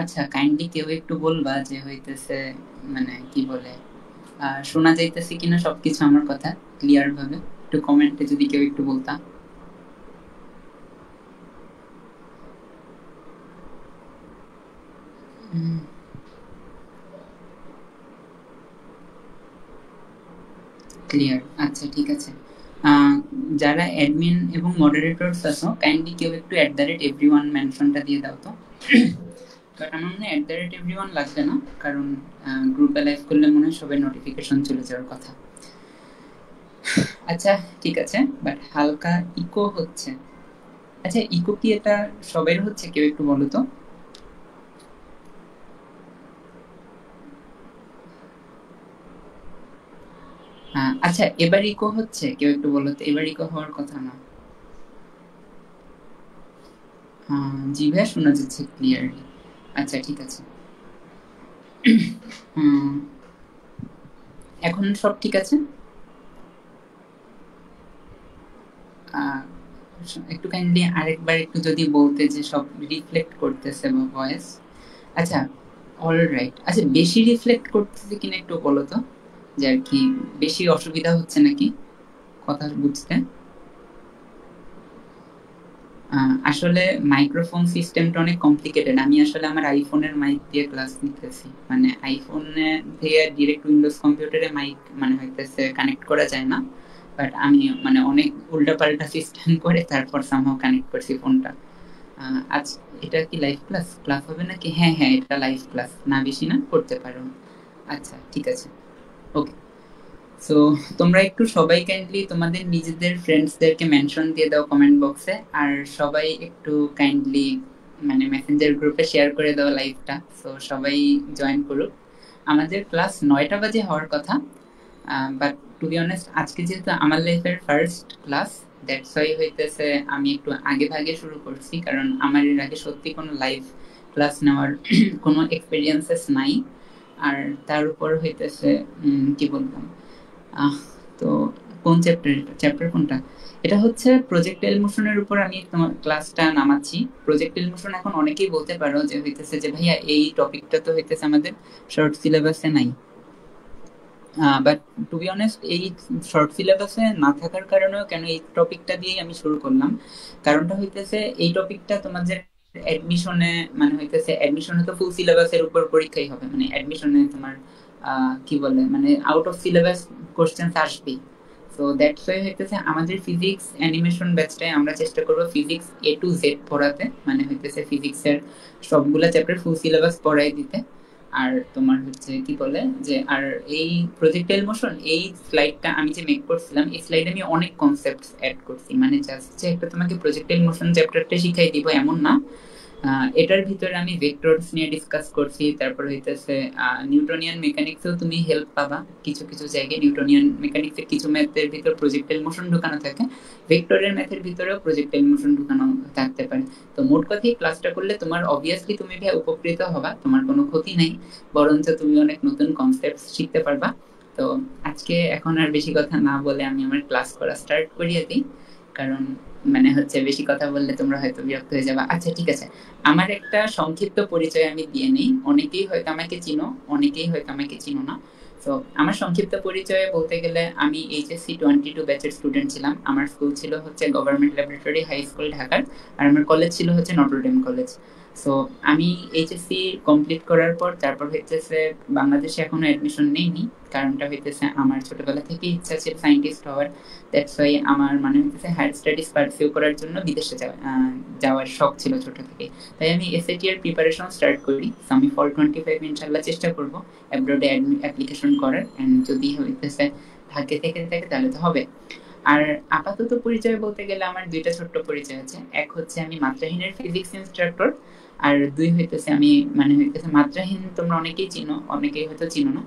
আচ্ছা, কাইন্ডলি কেউ একটু বলবা যে হইতেছে মানে কি বলে শোনা যাইতেছে কিনা সবকিছু আমার কথা ক্লিয়ার ভাবে, একটু কমেন্টে যদি কেউ একটু বলতা। ক্লিয়ার, আচ্ছা ঠিক আছে। আহ, যারা অ্যাডমিন এবং মডারেটরস আছো কাইন্ডলি কেউ একটু @everyone মেনশনটা দিয়ে দাও তো। বাট আমার মনে হয় @everyone লাগবে না, কারণ গ্রুপে লাইভ করলে মনে হয় সবাই নোটিফিকেশন চলে যাওয়ার কথা। আচ্ছা ঠিক আছে, বাট হালকা ইকো হচ্ছে। আচ্ছা, ইকো কি এটা সবাই হচ্ছে, কেউ একটু বলো তো। আচ্ছা, এবার ইকো হচ্ছে, কেউ একটু বলো তো, এবার ইকো হওয়ার কথা না। জি ভাইয়া, শোনা যাচ্ছে ক্লিয়ারলি। আচ্ছা ঠিক আছে। হুম, এখন সব ঠিক আছে। আহ, একটু কাইন্ডলি আরেকবার একটু যদি বলতে যে সব রিফ্লেক্ট করতেছে বা ভয়েস। আচ্ছা, অলরাইট। আচ্ছা, বেশি রিফ্লেক্ট করতেছে কিনা একটু বলো তো, যে আর কি বেশি অসুবিধা হচ্ছে নাকি কথা বুঝতে। আসলে মাইক্রোফোন সিস্টেমটা অনেক কমপ্লিকেটেড। আমি আসলে আমার আইফোনের মাইক দিয়ে ক্লাস নিতেছি, মানে আইফোনে দিয়ে ডিরেক্ট উইন্ডোজ কম্পিউটারে মাইক মানে হইতেছে কানেক্ট করা যায় না। বাট আমি মানে অনেক উল্টাপাল্টা সিস্টেম করে তারপর সামহাও কানেক্ট করছি ফোনটা। আজ এটা কি লাইভ ক্লাস ক্লাস হবে নাকি? হ্যাঁ হ্যাঁ, এটা লাইভ ক্লাস, না বেশি না, করতে পারো। আচ্ছা ঠিক আছে, ওকে। সো তোমরা একটু সবাই কাইন্ডলি তোমাদের নিজেদের ফ্রেন্ডসদেরকে মেনশন দিয়ে দাও কমেন্ট বক্সে, আর সবাই একটু কাইন্ডলি মানে মেসেঞ্জার গ্রুপে শেয়ার করে দাও লাইভটা, সো সবাই জয়েন করুক। আমাদের ক্লাস 9টা বাজে হওয়ার কথা, বাট টু বি অনেস্ট আজকে যেহেতু আমার লাইফের ফার্স্ট ক্লাস, দ্যাটস ওয়াই হইতেছে আমি একটু আগে ভাগে শুরু করছি, কারণ আমার এর আগে সত্যি কোনো লাইভ ক্লাস নেওয়ার কোনো এক্সপিরিয়েন্সেস নাই। আর তার উপর হইতেছে কি বলবো, আহ তো কোন চ্যাপ্টার, চ্যাপ্টার কোনটা? এটা হচ্ছে প্রজেক্টাইল মোশনের উপর আমি তোমার ক্লাসটা নামাচ্ছি। প্রজেক্টাইল মোশন এখন অনেকেই বলতে পারো যে হইতেছে যে ভাইয়া এই টপিকটা তো হইতেছে আমাদের শর্ট সিলেবাসে নাই। বাট টু বি অনেস্ট এই শর্ট সিলেবাসে না থাকার কারণেও কেন এই টপিকটা দিয়েই আমি শুরু করলাম, কারণটা হইতেছে এই টপিকটা তোমাদের অ্যাডমিশনে মানে হইতেছে অ্যাডমিশনে তো ফুল সিলেবাসের উপর পরীক্ষাই হবে, মানে অ্যাডমিশনে তোমার কি বলে মানে আউট অফ সিলেবাস কোশ্চেন আসবেই। সো দ্যাটস ওয়াই হইতেছে আমাদের ফিজিক্স অ্যানিমেশন ব্যাচটায় আমরা চেষ্টা করবো ফিজিক্স A to Z পড়াতে, মানে হইতেছে ফিজিক্সের সবগুলা চ্যাপ্টার ফুল সিলেবাস পড়াই দিতে। আর তোমার হচ্ছে কি বলে যে আর এই প্রজেক্টাইল মোশন এই স্লাইডটা আমি যে মেক করছিলাম, এই স্লাইডে আমি অনেক কনসেপ্টস অ্যাড করছি, মানে জাস্ট যে একটা তোমাকে প্রজেক্টাইল মোশন চ্যাপ্টারটা শিখাই দিব এমন না। এটার ভিতরে আমি ভেক্টরস নিয়ে ডিসকাস করছি, তারপর হইতেছে নিউটনিয়ান মেকানিক্সেও তুমি হেল্প পাবা। কিছু কিছু জায়গায় নিউটনিয়ান মেকানিক্সের কিছু ম্যাথের ভিতর প্রজেক্টাইল মোশন ঢুকানো থাকে, ভেক্টরের ম্যাথের ভিতরেও প্রজেক্টাইল মোশন ঢুকানো থাকতে পারে। তো মোট কথা এই ক্লাসটা করলে তোমার অবভিয়াসলি তুমি ভাই উপকৃত হবা, তোমার কোনো ক্ষতি নেই, বরঞ্চ তুমি অনেক নতুন কনসেপ্ট শিখতে পারবা। তো আজকে এখন আর বেশি কথা না বলে আমি আমার ক্লাস করা স্টার্ট করিয়ে দিই, কারণ মানে হচ্ছে বেশি কথা বললে তোমরা হয়তো বিরক্ত হয়ে যাবে। আচ্ছা ঠিক আছে, আমার একটা সংক্ষিপ্ত পরিচয় আমি দিয়ে নিই। অনেকেই হয়তো আমাকে চিনো, অনেকেই হয়তো আমাকে চিনো না। তো আমার সংক্ষিপ্ত পরিচয়ে বলতে গেলে আমি HSC 22 ব্যাচের স্টুডেন্ট ছিলাম। আমার স্কুল ছিল হচ্ছে গভর্নমেন্ট ল্যাবরেটরি হাই স্কুল ঢাকার, আর আমার কলেজ ছিল হচ্ছে নটরডেম কলেজ। সো আমি HSC কমপ্লিট করার পর তারপর হইতেছে বাংলাদেশে এখনো অ্যাডমিশন নেইনি, কারণটা হইতেছে আমার ছোটবেলা থেকে ইচ্ছা ছিল সায়েন্টিস্ট হওয়ার। দ্যাটস ওয়াই আমার মানে হইতেছে হায়ার স্টাডিজ পারসিউ করার জন্য বিদেশে যাওয়ার শখ ছিল ছোট থেকে। তাই আমি SAT এর প্রিপারেশন স্টার্ট করি। So আমি ফল 25 ইনশাল্লাহ চেষ্টা করবো অ্যাব্রোডে অ্যাপ্লিকেশন করার, এন্ড যদি হইতেছে ভাগ্যে থেকে থাকে তাহলে তো হবে। আর আপাতত পরিচয় বলতে গেলে আমার দুইটা ছোট্ট পরিচয় আছে। এক হচ্ছে আমি মাত্রাহীনের ফিজিক্স ইনস্ট্রাক্টর, আর দুই হইতেছে আমি মানে হইতেছে মাত্রাহীন তোমরা অনেকেই চিনো, অনেকেই হয়তো চিনো না।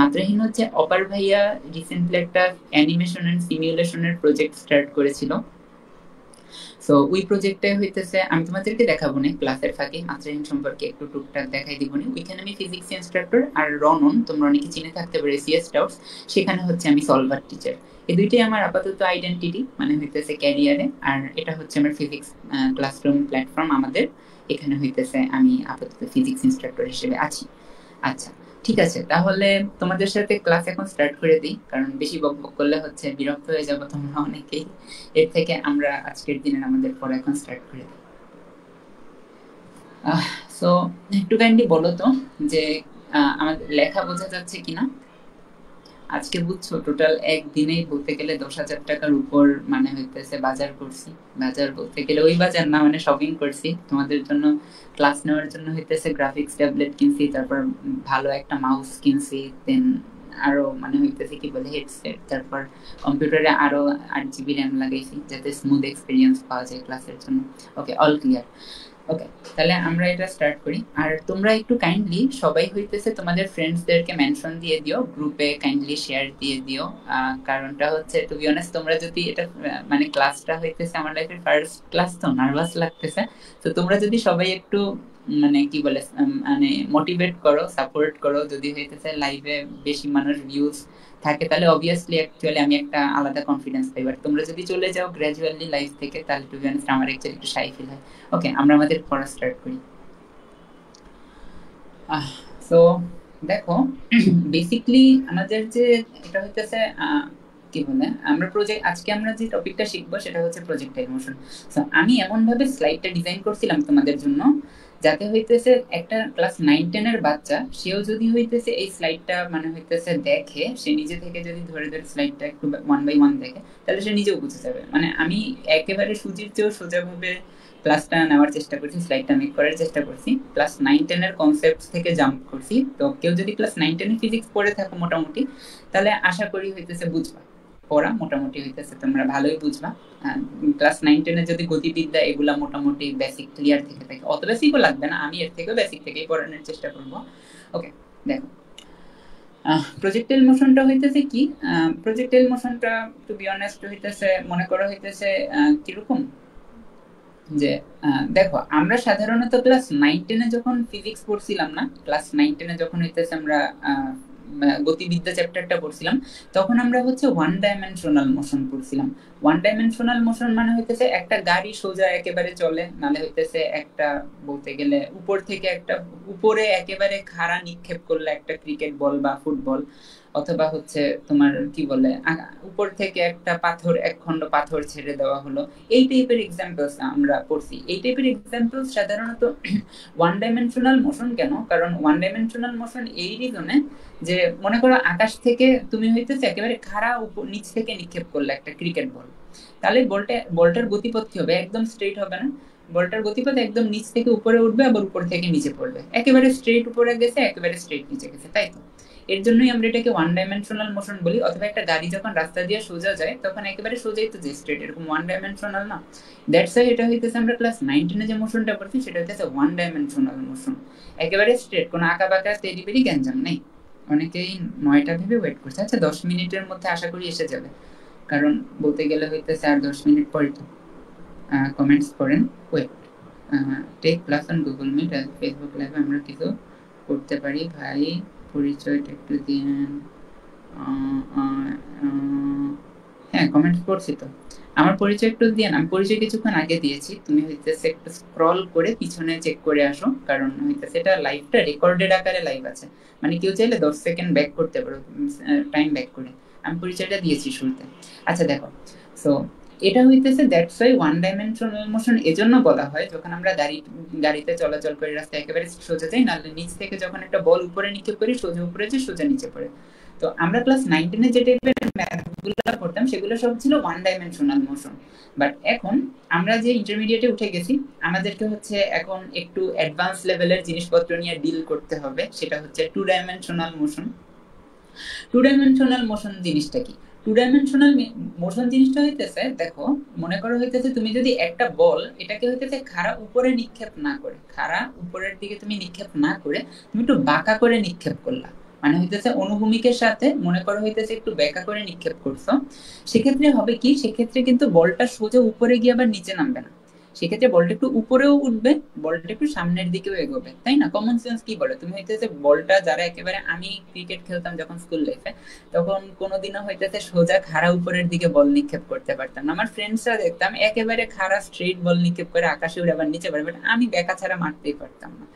মাত্রাহীন হচ্ছে অপার ভাইয়া রিসেন্টলি একটা অ্যানিমেশন এন্ড সিমুলেশনের প্রজেক্ট স্টার্ট করেছিল। সো ওই প্রজেক্টে হইতেছে আমি তোমাদেরকে দেখাবো না ক্লাসের ফাঁকে, মাত্রাহীন সম্পর্কে একটু টুকটাক দেখাই দিব না। ওইখানে আমি ফিজিক্স ইনস্ট্রাক্টর, আর রনন তোমরা অনেকে চিনে থাকতে পারে সিএস টাউস, সেখানে হচ্ছে আমি সলভার টিচার। এই দুইটাই আমার আপাতত আইডেন্টিটি মানে হইতেছে ক্যারিয়ারে। আর এটা হচ্ছে আমার ফিজিক্স ক্লাসরুম প্ল্যাটফর্ম আমাদের, এখানে হইতেছে আমি আপাতত ফিজিক্স ইনস্ট্রাক্টর হিসেবে আছি। আচ্ছা ঠিক আছে, তাহলে তোমাদের সাথে ক্লাস এখন স্টার্ট করে দিই, কারণ বেশি বক বক করলে হচ্ছে বিরক্ত হয়ে যাবো তোমরা অনেকেই। এর থেকে আমরা আজকের দিনের আমাদের পড়া এখন স্টার্ট করে দিই। সো একটু কাইন্ডলি বলো তো যে আমাদের লেখা বোঝা যাচ্ছে কিনা। আজকে বুঝছো টোটাল একদিনেই বলতে গেলে 10,000 টাকার উপর মানে হইতেছে বাজার করছি। বাজার বলতে গেলে ওই বাজার না, মানে শপিং করছি তোমাদের জন্য। ক্লাস নেওয়ার জন্য হইতেছে গ্রাফিক্স ট্যাবলেট কিনছি, তারপর ভালো একটা মাউস কিনছি, দেন আরো মানে হইতেছে কি বলে হেডসেট, তারপর কম্পিউটারে আরো 8 GB র্যাম লাগাইছি যাতে স্মুথ এক্সপিরিয়েন্স পাওয়া যায় ক্লাসের জন্য। ওকে, অল ক্লিয়ার। ওকে, তাহলে আমরা এটা স্টার্ট করি। আর তোমরা একটু কাইন্ডলি সবাই হইতেছে তোমাদের ফ্রেন্ডসদেরকে মেনশন দিয়ে দিও, গ্রুপে কাইন্ডলি শেয়ার দিয়ে দিও। কারণটা হচ্ছে টু বি অনেস্ট তোমরা যদি এটা মানে ক্লাসটা হইতেছে আমার লাইফের ফার্স্ট ক্লাস, তো নার্ভাস লাগতেছে। তো তোমরা যদি সবাই একটু মানে কি বলে মানে মোটিভেট করো, সাপোর্ট করো, যদি হইতেছে লাইভে বেশি মানুষ ভিউজ থাকে তাহলে অবভিয়াসলি অ্যাকচুয়ালি আমি একটা আলাদা কনফিডেন্স পাই। বাট তোমরা যদি চলে যাও গ্র্যাজুয়ালি লাইফ থেকে তাহলে টু বি অনেস্ট আমার অ্যাকচুয়ালি একটু শাই ফিল হয়। ওকে, আমরা আমাদের পড়া স্টার্ট করি। সো দেখো বেসিকলি আমাদের যে এটা হইতেছে কি বলে আমরা প্রজেক্ট, আজকে আমরা যে টপিকটা শিখবো সেটা হচ্ছে প্রজেক্টাইল মোশন। সো আমি এমন ভাবে স্লাইডটা ডিজাইন করছিলাম তোমাদের জন্য যাতে হইতেছে একটা ক্লাস 9-10 এর বাচ্চা সেও যদি হইতেছে এই স্লাইডটা মানে হইতেছে দেখে, সে নিজে থেকে যদি ধরে ধরে স্লাইডটা একটু 1 by 1 দেখে তাহলে সে নিজেও বুঝে যাবে। মানে আমি একেবারে সুজির চেয়েও সোজাভাবে ক্লাসটা নেওয়ার চেষ্টা করছি, স্লাইডটা মেক করার চেষ্টা করছি, ক্লাস 9-10 এর কনসেপ্ট থেকে জাম্প করছি। তো কেউ যদি ক্লাস 9-10 এর ফিজিক্স পড়ে থাকো মোটামুটি, তাহলে আশা করি হইতেছে বুঝবা, পড়া মোটামুটি হইতেছে তোমরা ভালোই বুঝবা। ক্লাস 9-10 এর যদি গতিবিদ্যা এগুলা মোটামুটি বেসিক ক্লিয়ার থেকে থাকে, অত বেসিকও লাগবে না, আমি এর থেকেও বেসিক থেকেই পড়ানোর চেষ্টা করবো। ওকে, দেখো প্রজেক্টাইল মোশনটা হইতেছে কি, প্রজেক্টাইল মোশনটা টু বি অনেস্ট হইতেছে মনে করা হইতেছে কিরকম যে দেখো আমরা সাধারণত ক্লাস 9-10 যখন ফিজিক্স পড়ছিলাম না, ক্লাস 9-10 যখন হইতেছে আমরা গতিবিদ্যা চ্যাপ্টারটা পড়ছিলাম, তখন আমরা হচ্ছে 1 ডাইমেনশনাল মোশন পড়ছিলাম। 1 ডাইমেনশনাল মোশন মানে হইতেছে একটা গাড়ি সোজা একেবারে চলে, নালে হইতেছে একটা বলতে গেলে উপর থেকে একটা উপরে একেবারে খাড়া নিক্ষেপ করলে একটা ক্রিকেট বল বা ফুটবল, অথবা হচ্ছে তোমার কি বলে উপর থেকে একটা পাথর, এক খন্ড পাথর ছেড়ে দেওয়া হলো, এই টাইপের এক্সাম্পলস আমরা পড়ছি। এই টাইপের এক্সাম্পলস সাধারণত 1 ডাইমেনশনাল মোশন কেন, কারণ 1 ডাইমেনশনাল মোশন এই রিজনে যে মনে করো আকাশ থেকে তুমি হইতেছে একেবারে খাড়া উপর নিচ থেকে নিক্ষেপ করলে একটা ক্রিকেট বল, তাহলে বলটার গতিপথ কি হবে, একদম স্ট্রেট হবে না, বলটার গতিপথ একদম নিচ থেকে উপরে উঠবে আবার উপর থেকে নিচে পড়বে, একেবারে স্ট্রেট উপরে গেছে একেবারে স্ট্রেট নিচে গেছে, তাই তো? এর জন্যই আমরা এটাকে 1 ডাইমেনশনাল মোশন বলি। অথবা একটা গাড়ি যখন রাস্তা দিয়ে সোজা যায় তখন একেবারে সোজাই তো যায়, স্ট্রেট, এরকম 1 ডাইমেনশনাল না। দ্যাটস ওয়াই এটা হইতেছে আমরা ক্লাস 9-10 যে মোশনটা পড়ছি সেটা হইতেছে 1 ডাইমেনশনাল মোশন, একেবারে স্ট্রেট, কোনো আঁকা বাঁকা তেরি বেরি গ্যাঞ্জাম নেই। অনেকেই 9টা ভেবে ওয়েট করছে। আচ্ছা 10 মিনিটের মধ্যে আশা করি এসে যাবে, কারণ বলতে গেলে হইতেছে আর 10 মিনিট পরে তো কমেন্টস করেন। Wait, take class on Google Meet, Facebook লাইভে আমরা কিছু করতে পারি ভাই, পরিচয়টা একটু দিন। হ্যাঁ কমেন্ট করছি তো, আমার পরিচয় একটু দিয়ে, আমি পরিচয় কিছুক্ষণ আগে দিয়েছি, তুমি হইতেছে একটু স্ক্রল করে পিছনে চেক করে আসো, কারণ হইতেছে এটা লাইভটা রেকর্ডেড আকারে লাইভ আছে, মানে কেউ চাইলে 10 সেকেন্ড ব্যাক করতে পারো, টাইম ব্যাক করে। আমি পরিচয়টা দিয়েছি শুরুতে। আচ্ছা দেখো, সো এটা হইতেছে দ্যাটস ওয়াই 1 ডাইমেনশনাল মোশন এজন্য বলা হয় যখন আমরা গাড়িতে চলাচল করি, রাস্তায় একেবারে সোজা যাই, নাহলে নিচ থেকে যখন একটা বল উপরে নিক্ষেপ করি সোজা উপরে যায় সোজা নিচে পড়ে। তো আমরা ক্লাস 9-10 যে টাইপের ম্যাথগুলো করতাম সেগুলো সব ছিল 1 ডাইমেনশনাল মোশন। বাট এখন আমরা যে ইন্টারমিডিয়েটে উঠে গেছি, আমাদেরকে হচ্ছে এখন একটু অ্যাডভান্স লেভেলের জিনিসপত্র নিয়ে ডিল করতে হবে, সেটা হচ্ছে 2 ডাইমেনশনাল মোশন। 2 ডাইমেনশনাল মোশন জিনিসটা কি? টু ডাইমেনশনাল মোশন জিনিসটা হইতেছে, দেখো মনে করো হইতেছে তুমি যদি একটা বল এটাকে হইতেছে খাড়া উপরে নিক্ষেপ না করে, খাড়া উপরের দিকে তুমি নিক্ষেপ না করে তুমি একটু বাঁকা করে নিক্ষেপ করলা, মানে হইতেছে অনুভূমিকের সাথে মনে করো হইতেছে একটু বেঁকা করে নিক্ষেপ করছো, সেক্ষেত্রে হবে কি, সেক্ষেত্রে কিন্তু বলটা সোজা উপরে গিয়ে আবার নিচে নামবে না, সেক্ষেত্রে বলটা একটু উপরেও উঠবে, বলটা একটু সামনের দিকেও এগোবে, তাই না? কমন সেন্স কি বলে, তুমি হইতেছে বলটা যারা একেবারে, আমি ক্রিকেট খেলতাম যখন স্কুল লাইফে, তখন কোনোদিনও হইতেছে সোজা খাড়া উপরের দিকে বল নিক্ষেপ করতে পারতাম না, আমার ফ্রেন্ডসরা দেখতাম একেবারে খাড়া স্ট্রেট বল নিক্ষেপ করে আকাশে উড়ে আবার নিচে পারে, বাট আমি বেঁকা ছাড়া মারতেই পারতাম না।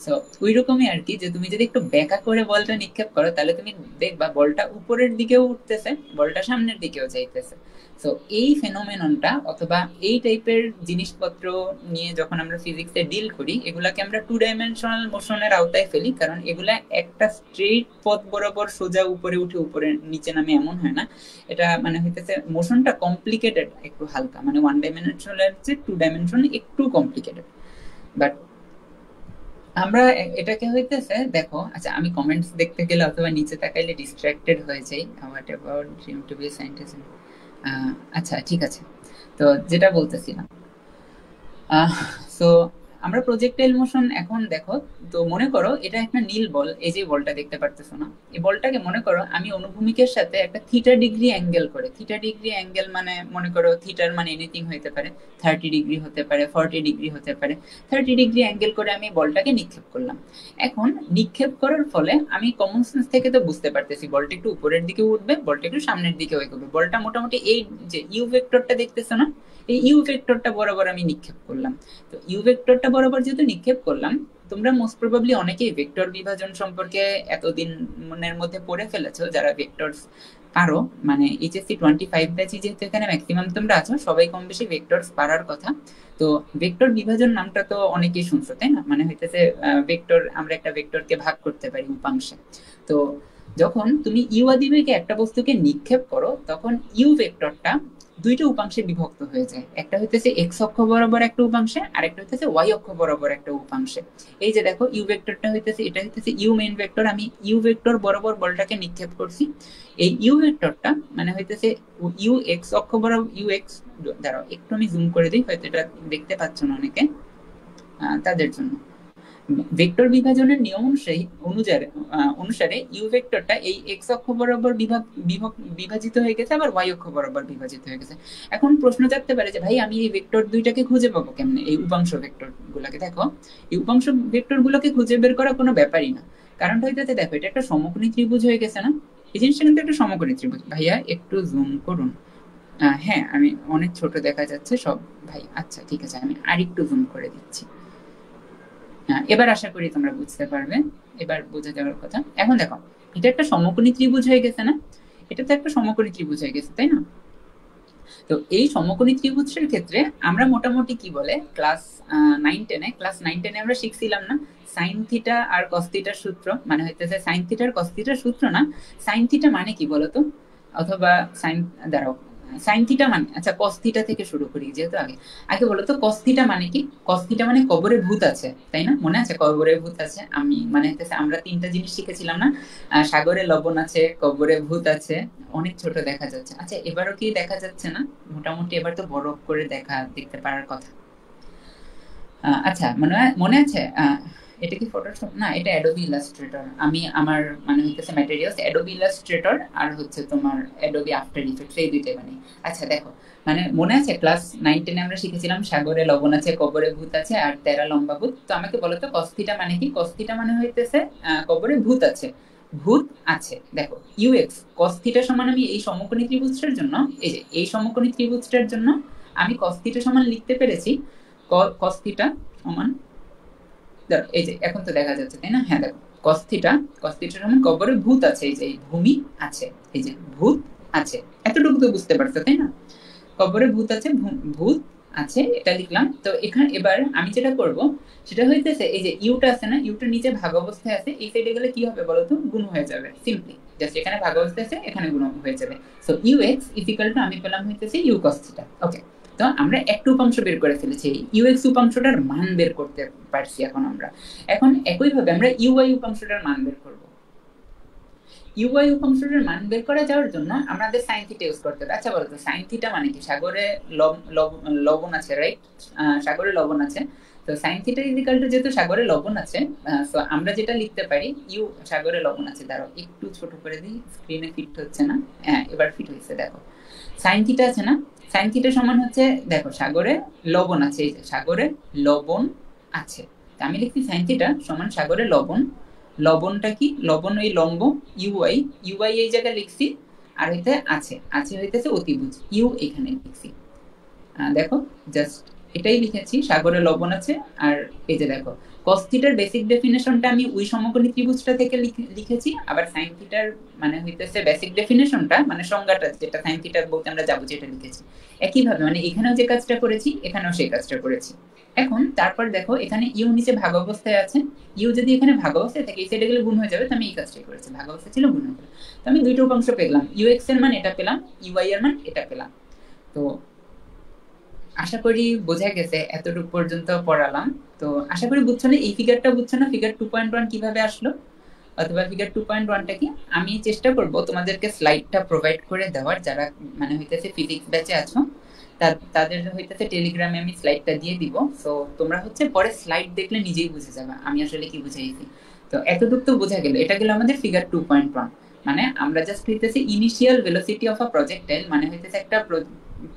সো ওই রকমই আর কি, যে তুমি যদি একটু বেঁকা করে বলটা নিক্ষেপ করো তাহলে তুমি দেখবা বলটা উপরের দিকেও উঠতেছে, বলটা সামনের দিকেও যাইতেছে। সো এই ফেনোমেননটা অথবা এই টাইপের জিনিসপত্র নিয়ে যখন আমরা ফিজিক্সে ডিল করি, এগুলাকে আমরা টু ডাইমেনশনাল মোশনের আওতায় ফেলি, কারণ এগুলা একটা স্ট্রেট পথ বরাবর সোজা উপরে উঠে উপরে নিচে নামে এমন হয় না, এটা মানে হইতেছে মোশনটা কমপ্লিকেটেড একটু হালকা, মানে ওয়ান ডাইমেনশনাল চেয়ে টু ডাইমেনশন একটু কমপ্লিকেটেড। বাট আমরা এটাকে হইতেছে, দেখো আচ্ছা আমি কমেন্টস দেখতে গেলে অথবা নিচে তাকাইলে ডিস্ট্রাক্টেড হয়ে যাই, what about dream to be scientist. আচ্ছা ঠিক আছে, তো যেটা বলতেছিলাম, সো আমরা প্রজেক্টাইল মোশন এখন দেখো, তো মনে করো এটা একটা নীল বল, এই যে বলটা দেখতে পারতেছো না, এই বলটাকে মনে করো আমি অনুভূমিকের সাথে একটা থিটা ডিগ্রি অ্যাঙ্গেল করে, থিটা ডিগ্রি অ্যাঙ্গেল মানে মনে করো থিটার মানে এনিথিং হতে পারে, 30 ডিগ্রি হতে পারে, 40 ডিগ্রি হতে পারে, 30 ডিগ্রি অ্যাঙ্গেল করে আমি বলটাকে নিক্ষেপ করলাম। এখন নিক্ষেপ করার ফলে আমি কমন সেন্স থেকে তো বুঝতে পারতেছি বলটা একটু উপরের দিকে উঠবে, বলটা একটু সামনের দিকে এগোবে, বলটা মোটামুটি এই যে ইউ ভেক্টরটা দেখতেছো না, এই ইউ ভেক্টরটা বরাবর আমি নিক্ষেপ করলাম। তো ইউ ভেক্টরটা বরাবর যেহেতু নিক্ষেপ করলাম, তোমরা মোস্ট প্রবাবলি অনেকেই ভেক্টর বিভাজন সম্পর্কে এতদিন মনের মধ্যে পড়ে ফেলেছো, যারা ভেক্টরস পারো, মানে এইচএসসি 25 ব্যাচই যেহেতু এখানে ম্যাক্সিমাম তোমরা আছো, সবাই কম বেশি ভেক্টরস পারার কথা। তো ভেক্টর বিভাজন নামটা তো অনেকেই শুনছো, তাই না? মানে হইতেছে ভেক্টর, আমরা একটা ভেক্টরকে ভাগ করতে পারি উপাংশে। তো যখন তুমি ইউ আদিবেগে একটা বস্তুকে নিক্ষেপ করো, তখন ইউ ভেক্টরটা দুইটা উপাংশে বিভক্ত হয়ে যায়, একটা হইতেছে এক্স অক্ষ বরাবর একটা উপাংশে, আর একটা হইতেছে ওয়াই অক্ষ বরাবর একটা উপাংশে। এই যে দেখো ইউ ভেক্টরটা হইতেছে, এটা হইতেছে ইউ মেইন ভেক্টর, আমি ইউ ভেক্টর বরাবর বলটাকে নিক্ষেপ করছি। এই ইউ ভেক্টরটা মানে হইতেছে ইউ এক্স অক্ষ বরাবর, ইউ এক্স, দাঁড়াও একটু আমি জুম করে দিই, হয়তো এটা দেখতে পাচ্ছ না অনেকে, তাদের জন্য ভেক্টর বিভাজনের নিয়ম অনুসারে ইউ ভেক্টরটা এই এক্স অক্ষ বরাবর বিভাজিত হয়ে গেছে, আবার ওয়াই অক্ষ বরাবর বিভাজিত হয়ে গেছে। এখন প্রশ্ন জাগতে পারে যে ভাই আমি এই ভেক্টর দুইটাকে খুঁজে পাবো কেমনে, এই উপাংশ ভেক্টর গুলাকে? দেখো এই উপাংশ ভেক্টর গুলোকে খুঁজে বের করা কোনো ব্যাপারই না, কারণটা হইতেছে দেখো এটা একটা সমকোণী ত্রিভুজ হয়ে গেছে না, এই জিনিসটা কিন্তু একটা সমকোণী ত্রিভুজ। ভাইয়া একটু জুম করুন, হ্যাঁ আমি অনেক ছোট দেখা যাচ্ছে সব ভাই, আচ্ছা ঠিক আছে আমি আরেকটু জুম করে দিচ্ছি। এবার আশা করি তোমরা বুঝতে পারবে, এবার বোঝা যাওয়ার কথা। এখন দেখো এটা একটা সমকোণী ত্রিভুজ হয়ে গেছে না, এটা তো একটা সমকোণী ত্রিভুজ হয়ে গেছে, তাই না? তো এই সমকোণী ত্রিভুজের ক্ষেত্রে আমরা মোটামুটি কি বলে ক্লাস 9-10 আমরা শিখছিলাম না, সাইন থিটা আর কস থিটার সূত্র, মানে হইতেছে সাইন থিটার কস থিটার সূত্র না, সাইন থিটা মানে কি বলতো, অথবা সাইন, দাঁড়াও সাইন থিটা মানে, আচ্ছা কস থিটা থেকে শুরু করি যেহেতু আগে, আগে বলো তো কস থিটা মানে কি? কস থিটা মানে কবরে ভূত আছে, তাই না? মনে আছে কবরে ভূত আছে, আমি মানে হইতেছে আমরা তিনটা জিনিস শিখেছিলাম না, সাগরে লবণ আছে, কবরে ভূত আছে, অনেক ছোট দেখা যাচ্ছে। আচ্ছা এবারও কি দেখা যাচ্ছে না? মোটামুটি এবার তো বড় করে দেখতে পারার কথা। আচ্ছা মনে আছে এটা কি ফটোশপ না, এটা অ্যাডোবি ইলাস্ট্রেটর, আমি আমার মানে হইতেছে ম্যাটেরিয়ালস অ্যাডোবি ইলাস্ট্রেটর আর হচ্ছে তোমার অ্যাডোবি আফটার ইফেক্টস, এই দুইটাই বানি। আচ্ছা দেখো মানে মনে আছে ক্লাস 9-10 আমরা শিখেছিলাম সাগরে লবণ আছে, কবরে ভূত আছে, আর 13 লম্বা ভূত। তো আমাকে বলো তো কস থিটা মানে কি? কস থিটা মানে হইতেছে কবরে ভূত আছে, ভূত আছে। দেখো ইউএক্স কস থিটা সমান, আমি এই সমকোণী ত্রিভুজটার জন্য, এই যে এই সমকোণী ত্রিভুজটার জন্য আমি কস থিটা সমান লিখতে পেরেছি, কস থিটা সমান, দেখো এই যে এখন তো দেখা যাচ্ছে তাই না, হ্যাঁ দেখো কস থিটা সমান কবরে ভূত আছে, এই যে ভূমি আছে, এই যে ভূত আছে, এতটুকু তো বুঝতে পারছো তাই না? কবরে ভূত আছে, ভূত আছে, এটা লিখলাম। তো এখানে এবার আমি যেটা করব সেটা হইতেছে, এই যে ইউটা আছে না, ইউটা নিচে ভাগ অবস্থায় আছে, এই সাইডে গেলে কি হবে বলতো, গুণ হয়ে যাবে, সিম্পলি জাস্ট এখানে ভাগ অবস্থায় আছে, এখানে গুণ হয়ে যাবে। So u x equal to আমি পেলাম হইতেছে ইউ কস থিটা। ওকে, তো আমরা একটা উপাংশ বের করে ফেলেছি, ইউএক্স উপাংশটার মান বের করতে পারছি এখন আমরা। এখন একইভাবে আমরা ইউআই উপাংশটার মান বের করব। ইউআই উপাংশটার মান বের করা যাওয়ার জন্য আমাদের সাইন থিটা ইউজ করতে হবে। আচ্ছা বলতো সাইন থিটা মানে কি? সাগরে লবণ আছে, রাইট? সাগরে লবণ আছে, তো সাইন থিটা ইজিক্যাল টু, যেহেতু সাগরে লবণ আছে, তো আমরা যেটা লিখতে পারি, ইউ সাগরে লবণ আছে, দাঁড়াও একটু ছোট করে দিই, স্ক্রিনে ফিট হচ্ছে না। হ্যাঁ এবার ফিট হয়েছে, দেখো সাইন থিটা আছে না, সাইন থিটা সমান হচ্ছে, দেখো সাগরে লবণ আছে, এই যে সাগরে লবণ আছে, আমি লিখছি সাইন থিটা সমান সাগরে লবণ, লবণটা কি? লবণ ওই লম্ব, ইউআই, ইউআই এই জায়গায় লিখছি, আর হইতে আছে, আছে হইতেছে অতিভুজ, ইউ এখানে লিখছি। দেখো জাস্ট এটাই লিখেছি, সাগরে লবণ আছে। আর এই যে দেখো cos থিটার বেসিক ডেফিনেশনটা আমি ওই সমকোণী ত্রিভুজটা থেকে লিখেছি, আবার sin থিটার মানে হইতেছে বেসিক ডেফিনেশনটা মানে সংজ্ঞাটা যেটা sin থিটা বলতে আমরা যাবো যেটা লিখেছি, একইভাবে মানে এখানেও যে কাজটা করেছি এখানেও সেই কাজটা করেছি। এখন তারপর দেখো এখানে ইউ নিচে ভাগ অবস্থায় আছে, ইউ যদি এখানে ভাগ অবস্থায় থাকে এই সাইডে গেলে গুণ হয়ে যাবে, তো আমি এই কাজটাই করেছি, ভাগ অবস্থায় ছিল গুণ হয়ে গেল, তো আমি দুইটা উপাংশ পেলাম, ইউ এক্স এর মান এটা পেলাম, ইউআই এর মান এটা পেলাম। তো আশা করি বোঝা গেছে, এতটুকু পর্যন্ত পড়ালাম। তো আশা করি বুঝছো না, এই ফিগারটা বুঝছো না, ফিগার 2.1 কিভাবে আসলো, অথবা ফিগার 2.1টা কি? আমি চেষ্টা করব তোমাদেরকে স্লাইডটা প্রোভাইড করে দেওয়ার, যারা মানে হইতেছে ফিজিক্স ব্যাচে আছো তাদের হইতেছে টেলিগ্রামে আমি স্লাইডটা দিয়ে দিব, সো তোমরা হচ্ছে পরে স্লাইড দেখলে নিজেই বুঝে যাবে আমি আসলে কি বুঝাইছি। তো এতটুকু তো বোঝা গেল, এটা গেল আমাদের ফিগার 2.1, মানে আমরা জাস্ট হইতেছে initial velocity of a projectile, মানে হইতেছে একটা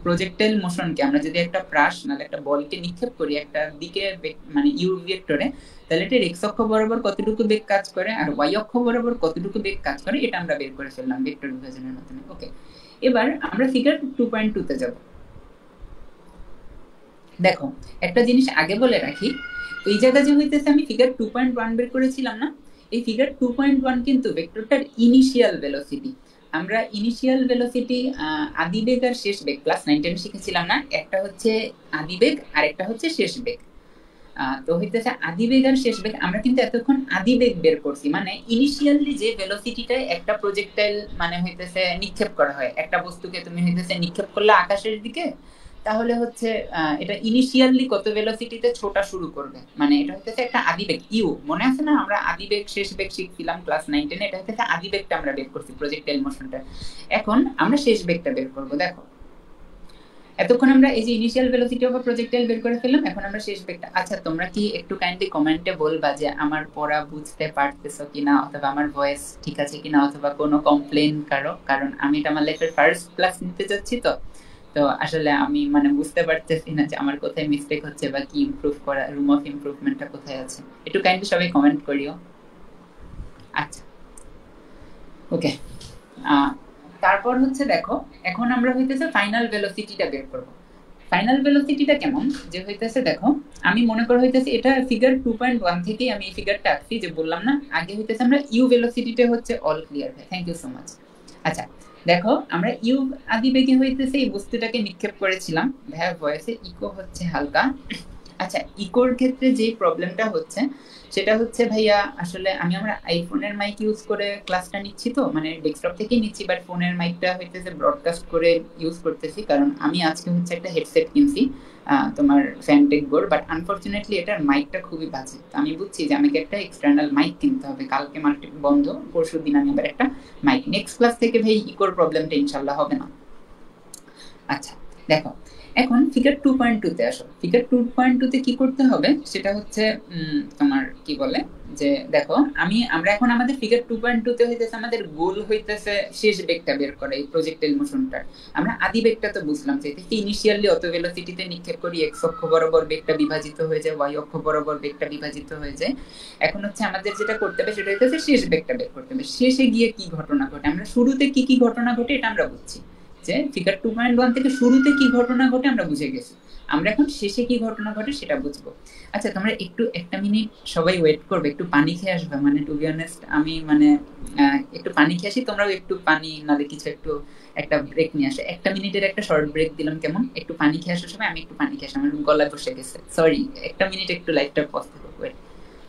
প্রজেক্টাইল মোশনকে আমরা যদি একটা প্রাস নাহলে একটা বলকে নিক্ষেপ করি একটা দিকে মানে ইউ ভেক্টরে, তাহলে এটা এক্স অক্ষ বরাবর কতটুকু বেগ কাজ করে আর ওয়াই অক্ষ বরাবর কতটুকু বেগ কাজ করে, এটা আমরা বের করে ফেললাম ভেক্টর বিভাজনের মাধ্যমে। ওকে, এবার আমরা ফিগার 2.2 তে যাব। দেখো একটা জিনিস আগে বলে রাখি, এই জায়গা যে হইতেছে আমি ফিগার 2.1 বের করেছিলাম না, এই ফিগার 2.1 কিন্তু ভেক্টরটার ইনিশিয়াল ভেলোসিটি। আমরা ইনিশিয়াল ভেলোসিটি আদিবেগ আর শেষ বেগ ক্লাস 9 এ শিখেছিলাম না, একটা হচ্ছে আদিবেগ আর একটা হচ্ছে শেষ বেগ। তো হইতেছে আদিবেগ আর শেষ বেগ, আমরা কিন্তু এতক্ষণ আদিবেগ বের করছি, মানে ইনিশিয়ালি যে ভেলোসিটিটা একটা প্রজেক্টাইল মানে হইতেছে নিক্ষেপ করা হয়, একটা বস্তুকে তুমি হইতেছে নিক্ষেপ করলে আকাশের দিকে, তাহলে হচ্ছে এটা ইনিশিয়ালি কত ভেলোসিটিতে ছোটা শুরু করবে, মানে এটা হইতেছে একটা আদিবেগ ইউ, মনে আছে না আমরা আদিবেগ শেষ বেগ শিখছিলাম ক্লাস 9 10 এটা হইতেছে আদিবেগটা আমরা বের করছি প্রজেক্টাইল মোশনটা, এখন আমরা শেষ বেগটা বের করব। দেখো এতক্ষণ আমরা এই যে initial velocity of a projectile বের করে ফেললাম, এখন আমরা শেষ বেগটা। আচ্ছা তোমরা কি একটু কাইন্ডলি কমেন্টে বলবা যে আমার পড়া বুঝতে পারতেছো কিনা, অথবা আমার ভয়েস ঠিক আছে কিনা, অথবা কোনো কমপ্লেইন কারো, কারণ আমি এটা আমার লাইফের ফার্স্ট ক্লাস নিতে যাচ্ছি, তো তো আসলে আমি মানে বুঝতে পারতেছি না যে আমার কোথায় মিস্টেক হচ্ছে বা কি ইমপ্রুভ করা, রুম অফ ইমপ্রুভমেন্টটা কোথায় আছে, একটু কাইন্ডলি সবাই কমেন্ট করিও। আচ্ছা ওকে, তারপর হচ্ছে দেখো এখন আমরা হইতেছে ফাইনাল ভেলোসিটিটা বের করব। ফাইনাল ভেলোসিটিটা কেমন যে হইতেছে, দেখো আমি মনে করে হইতেছে এটা ফিগার 2.1 থেকে আমি এই ফিগারটা আঁকছি, যে বললাম না আগে হইতেছে আমরা ইউ ভেলোসিটিটা হচ্ছে অল ক্লিয়ার ভাই, থ্যাংক ইউ সো মাচ। আচ্ছা দেখো আমরা ইউ আদিবেগে হইতেছে এই বস্তুটাকে নিক্ষেপ করেছিলাম, ভাইয়া ভয়েসে ইকো হচ্ছে হালকা। আচ্ছা ইকোর ক্ষেত্রে যে প্রবলেমটা হচ্ছে সেটা হচ্ছে ভাইয়া, আসলে আমি আমার আইফোনের মাইক ইউজ করে ক্লাসটা নিচ্ছি, তো মানে ডেস্কটপ থেকেই নিচ্ছি, বাট ফোনের মাইকটা হইতেছে ব্রডকাস্ট করে ইউজ করতেছি, কারণ আমি আজকে হচ্ছে একটা হেডসেট কিনছি তোমার ফ্যানটেক বোর্ড, বাট আনফরচুনেটলি এটার মাইকটা খুবই বাজে, তো আমি বুঝছি যে আমাকে একটা এক্সটার্নাল মাইক কিনতে হবে, কালকে মার্কেট বন্ধ, পরশু দিন আমি আবার একটা মাইক, নেক্সট ক্লাস থেকে ভাই ইকোর প্রবলেমটা ইনশাল্লাহ হবে না। আচ্ছা দেখো এখন ফিগার 2.2 তে আসো, ফিগার 2.2 তে কি করতে হবে সেটা হচ্ছে তোমার কি বলে যে দেখো আমরা এখন আমাদের ফিগার 2.2 তে হইতেছে আমাদের গোল হইতেছে শেষ বেগটা বের করা এই প্রজেক্টাইল মোশনটা। আমরা আদি বেগটা তো বুঝলাম যে ইনিশিয়ালি অত ভেলোসিটিতে নিক্ষেপ করি এক্স অক্ষ বরাবর বেগটা বিভাজিত হয়ে যায়, ওয়াই অক্ষ বরাবর বেগটা বিভাজিত হয়ে যায়, এখন হচ্ছে আমাদের যেটা করতে হবে সেটা হইতেছে শেষ বেগটা বের করতে হবে, শেষে গিয়ে কি ঘটনা ঘটে, আমরা শুরুতে কি কি ঘটনা ঘটে এটা আমরা বুঝছি, যে ফিগার 2.1 থেকে শুরুতে কি ঘটনা ঘটে আমরা বুঝে গেছি, আমরা এখন শেষে কি ঘটনা ঘটে সেটা বুঝবো। আচ্ছা তোমরা একটু একটা মিনিট সবাই ওয়েট করবে, একটু পানি খেয়ে আসবে, মানে টু বি অনেস্ট আমি মানে একটু পানি খেয়ে আসি, তোমরাও একটু পানি নালে কিছু একটু একটা ব্রেক নিয়ে আসো, একটা মিনিটের একটা শর্ট ব্রেক দিলাম কেমন, একটু পানি খেয়ে আসার সময় আমি একটু পানি খেয়ে আসি, আমার গলায় বসে গেছে, সরি একটা মিনিট একটু লাইভটা পজ করবো, ওয়েট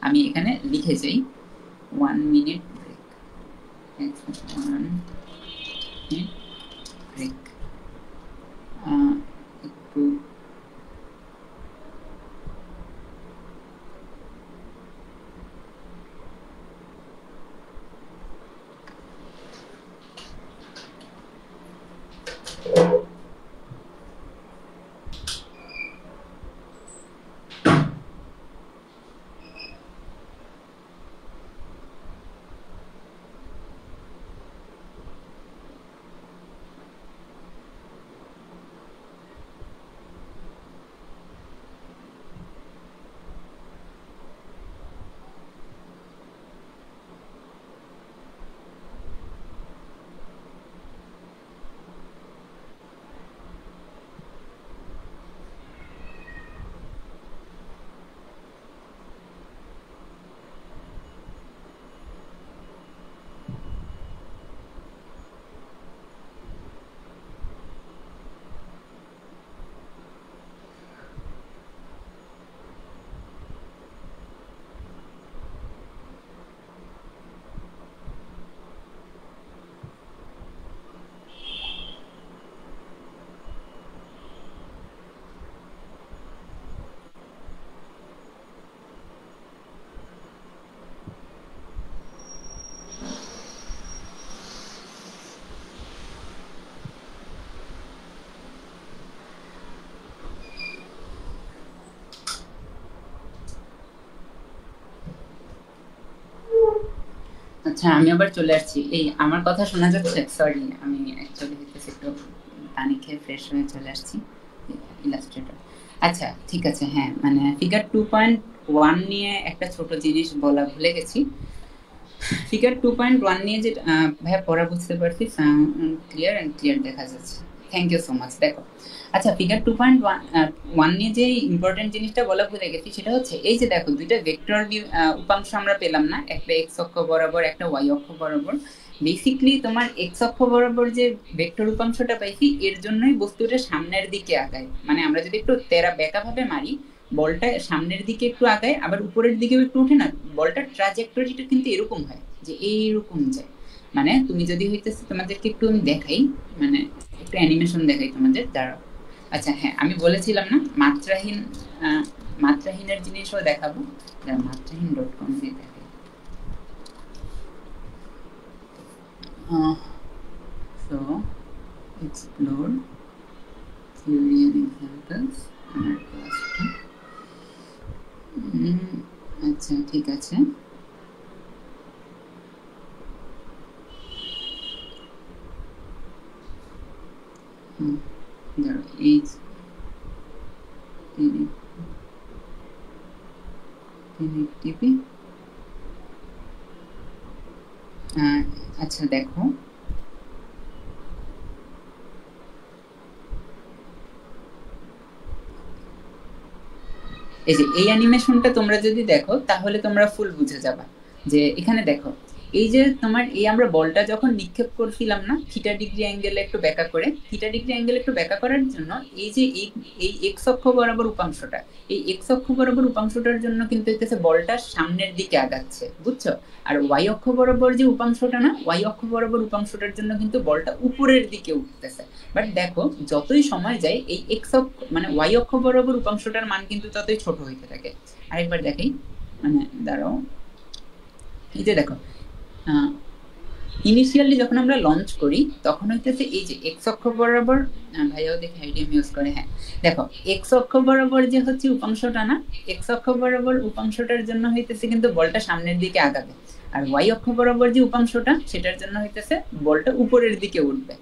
আমি এখানে লিখে যাই 1 মিনিট ব্রেক, 1 মিনিট ব্রেক, একটু আচ্ছা আমি আবার চলে আসছি। এই আমার কথা শোনা যাচ্ছে? সরি, আমি অ্যাকচুয়ালি হইতেছে একটু পানি খেয়ে ফ্রেশ হয়ে চলে আসছি ইলাস্ট্রেটর। আচ্ছা ঠিক আছে, হ্যাঁ মানে ফিগার 2.1 নিয়ে একটা ছোট জিনিস বলা ভুলে গেছি। ফিগার 2.1 নিয়ে যে ভাইয়া পড়া বুঝতে পারছি, ক্লিয়ার অ্যান্ড ক্লিয়ার দেখা যাচ্ছে, থ্যাংক ইউ সো মাচ। দেখো আচ্ছা ফিগার 2.1 নিয়ে যে ইম্পর্টেন্ট জিনিসটা বলা ভুলে গেছি সেটা হচ্ছে এই যে দেখো দুইটা ভেক্টর উপাংশ আমরা পেলাম না, একটা এক্স অক্ষ বরাবর একটা ওয়াই অক্ষ বরাবর। বেসিকলি তোমার এক্স অক্ষ বরাবর যে ভেক্টর উপাংশটা পাইছি এর জন্যই বস্তুটা সামনের দিকে আগায়। মানে আমরা যদি একটু তেরা বেঁকা ভাবে মারি, বলটা সামনের দিকে একটু আগায় আবার উপরের দিকেও একটু ওঠে না, বলটার ট্রাজেক্টরিটা কিন্তু এরকম হয় যে এইরকম যায়। মানে তুমি যদি হইতেছে তোমাদেরকে একটু আমি দেখাই, মানে একটু অ্যানিমেশন দেখাই তোমাদের, দাঁড়াও। আচ্ছা হ্যাঁ আমি বলেছিলাম না মাত্রাহীন, মাত্রাহীনের জিনিসও দেখাবো, মাত্রাহীন.com দিয়ে দেখাই। So explore theory and examples আমার ক্লাসটা। আচ্ছা ঠিক আছে, ধরো এই টিপি। আচ্ছা দেখো এই যে এই অ্যানিমেশনটা তোমরা যদি দেখো তাহলে তোমরা ফুল বুঝে যাবা। যে এখানে দেখো এই যে তোমার এই আমরা বলটা যখন নিক্ষেপ করছিলাম না থিটা ডিগ্রি অ্যাঙ্গেলে একটু ব্যাকা করে, থিটা ডিগ্রি অ্যাঙ্গেলে একটু ব্যাকা করার জন্য এই যে এই এক্স অক্ষ বরাবর উপাংশটা, এই এক্স অক্ষ বরাবর উপাংশটার জন্য কিন্তু হইতেছে বলটা সামনের দিকে আগাচ্ছে, বুঝছো? আর ওয়াই অক্ষ বরাবর যে উপাংশটা না, ওয়াই অক্ষ বরাবর উপাংশটার জন্য কিন্তু বলটা উপরের দিকে উঠতেছে। বাট দেখো যতই সময় যায় এই এক্স অক্ষ মানে ওয়াই অক্ষ বরাবর উপাংশটার মান কিন্তু ততই ছোট হইতে থাকে। আরেকবার দেখাই, মানে দাঁড়াও, এই যে দেখো ইনিশিয়ালি যখন আমরা লঞ্চ করি তখন হইতেছে এই যে এক্স অক্ষ বরাবর, ভাইয়াও দেখে আইডিএম ইউজ করে, হ্যাঁ দেখো এক্স অক্ষ বরাবর যে হচ্ছে উপাংশটা না, এক্স অক্ষ বরাবর উপাংশটার জন্য হইতেছে কিন্তু বলটা সামনের দিকে আগাবে। আর ওয়াই অক্ষ বরাবর যে উপাংশটা সেটার জন্য হইতেছে বলটা উপরের দিকে উঠবে।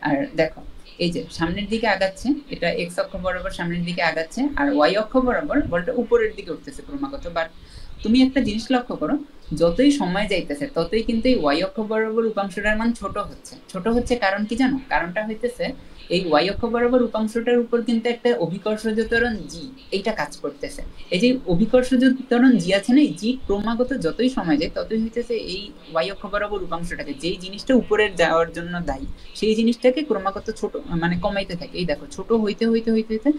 আর দেখো এই যে সামনের দিকে আগাচ্ছে, এটা এক্স অক্ষ বরাবর সামনের দিকে আগাচ্ছে, আর ওয়াই অক্ষ বরাবর বলটা উপরের দিকে উঠতেছে ক্রমাগত। বাট তুমি একটা জিনিস লক্ষ্য করো, যতই সময় যাইতেছে ততই কিন্তু এই ওয়াই অক্ষ বরাবর উপাংশটার মান ছোট হচ্ছে। ছোট হচ্ছে কারণ কি জানো? কারণটা হইতেছে এই ওয়াই অক্ষ বরাবর উপাংশটার উপর কিন্তু একটা অভিকর্ষজ ত্বরণ জি এইটা কাজ করতেছে। এই যে অভিকর্ষজ ত্বরণ জি আছে না, এই জি ক্রমাগত যতই সময় যায় ততই হইতেছে এই ওয়াই অক্ষ বরাবর উপাংশটাকে, যেই জিনিসটা উপরের যাওয়ার জন্য দায়ী সেই জিনিসটাকে ক্রমাগত ছোট মানে কমাইতে থাকে। এই দেখো ছোট হইতে হইতে হইতে হইতে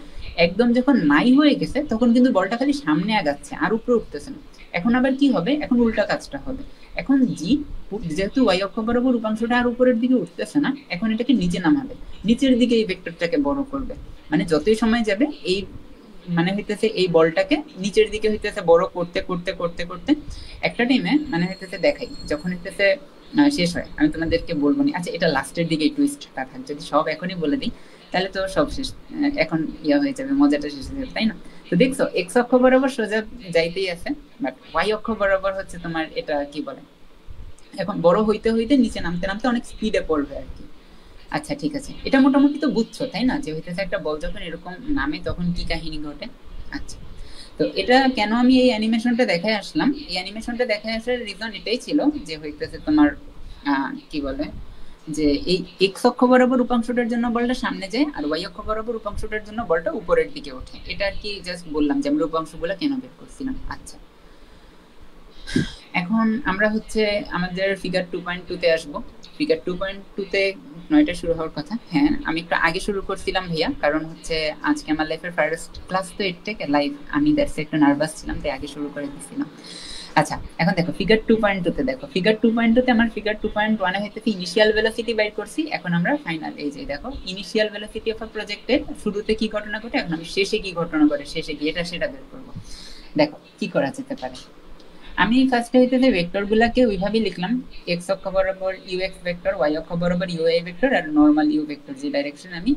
একদম যখন নাই হয়ে গেছে তখন কিন্তু বলটা খালি সামনে আগাচ্ছে আর উপরে উঠতেছে না। এখন আবার কি হবে? এখন উল্টা কাজটা হবে। এখন জি যেহেতু ওয়াই অক্ষ বরাবর উপাংশটা আর উপরের দিকে উঠতেছে না, এখন এটাকে নিচে নামাবে, নিচের দিকে এই ভেক্টরটাকে বড় করবে। মানে যতই সময় যাবে এই মানে হইতেছে এই বলটাকে নিচের দিকে হইতেছে বড় করতে করতে করতে করতে একটা টাইমে মানে হইতেছে দেখাই যখন হইতেছে শেষ হয়, আমি তোমাদেরকে বলবো না। আচ্ছা এটা লাস্টের দিকে টুইস্টটা থাকে, যদি সব এখনই বলে দিই তাহলে তো সব শেষ, এখন ইয়া হয়ে যাবে, মজাটা শেষ হয়ে যাবে, তাই না? তো দেখছো এক্স অক্ষ বরাবর সোজা যাইতেই আছে, বাট ওয়াই অক্ষ বরাবর হচ্ছে তোমার এটা কি বলে এখন বড় হইতে হইতে নিচে নামতে নামতে অনেক স্পিডে পড়বে আর কি। আচ্ছা ঠিক আছে, এটা মোটামুটি তো বুঝছো তাই না, যে হইতেছে একটা বল যখন এরকম নামে তখন কি কাহিনী ঘটে। আচ্ছা তো এটা কেন আমি এই অ্যানিমেশনটা দেখায় আসলাম, এই অ্যানিমেশনটা দেখায় আসার রিজন এটাই ছিল যে হইতেছে তোমার কি বলে যে এই এক্স অক্ষ বরাবর উপাংশটার জন্য বলটা সামনে যায় আর ওয়াই অক্ষ বরাবর উপাংশটার জন্য বলটা উপরের দিকে ওঠে। এটা আর কি জাস্ট বললাম যে আমরা উপাংশগুলো কেন বের করছিলাম। আচ্ছা এখন আমরা হচ্ছে আমাদের ফিগার 2.2 তে আসবো। ফিগার 2.2 তে 9টা শুরু হওয়ার কথা, হ্যাঁ আমি একটু আগে শুরু করছিলাম ভাইয়া, কারণ হচ্ছে আজকে আমার লাইফের ফার্স্ট ক্লাস তো এর থেকে লাইভ, আমি দ্যাটস একটু নার্ভাস ছিলাম তাই আগে শুরু করে দিছিলাম। আচ্ছা এখন দেখো ফিগার 2.2 তে দেখো, ফিগার 2.2 তে আমার ফিগার 2.1 এ হইতেছে ইনিশিয়াল ভেলোসিটি বাইর করছি, এখন আমরা ফাইনাল এই যে দেখো ইনিশিয়াল ভেলোসিটি অফ আ প্রজেক্টের শুরুতে কি ঘটনা ঘটে, এখন আমি শেষে কি ঘটনা ঘটে, শেষে কি এটা সেটা বের করবো। দেখো কি করা যেতে পারে। আমি ফার্স্টে হইতেছে ভেক্টরগুলোকে ওইভাবেই লিখলাম, এক্স অক্ষ বরাবর ইউ এক্স ভেক্টর, ওয়াই অক্ষ বরাবর ইউ ওয়াই ভেক্টর, আর নর্মাল ইউ ভেক্টর যে ডাইরেকশন আমি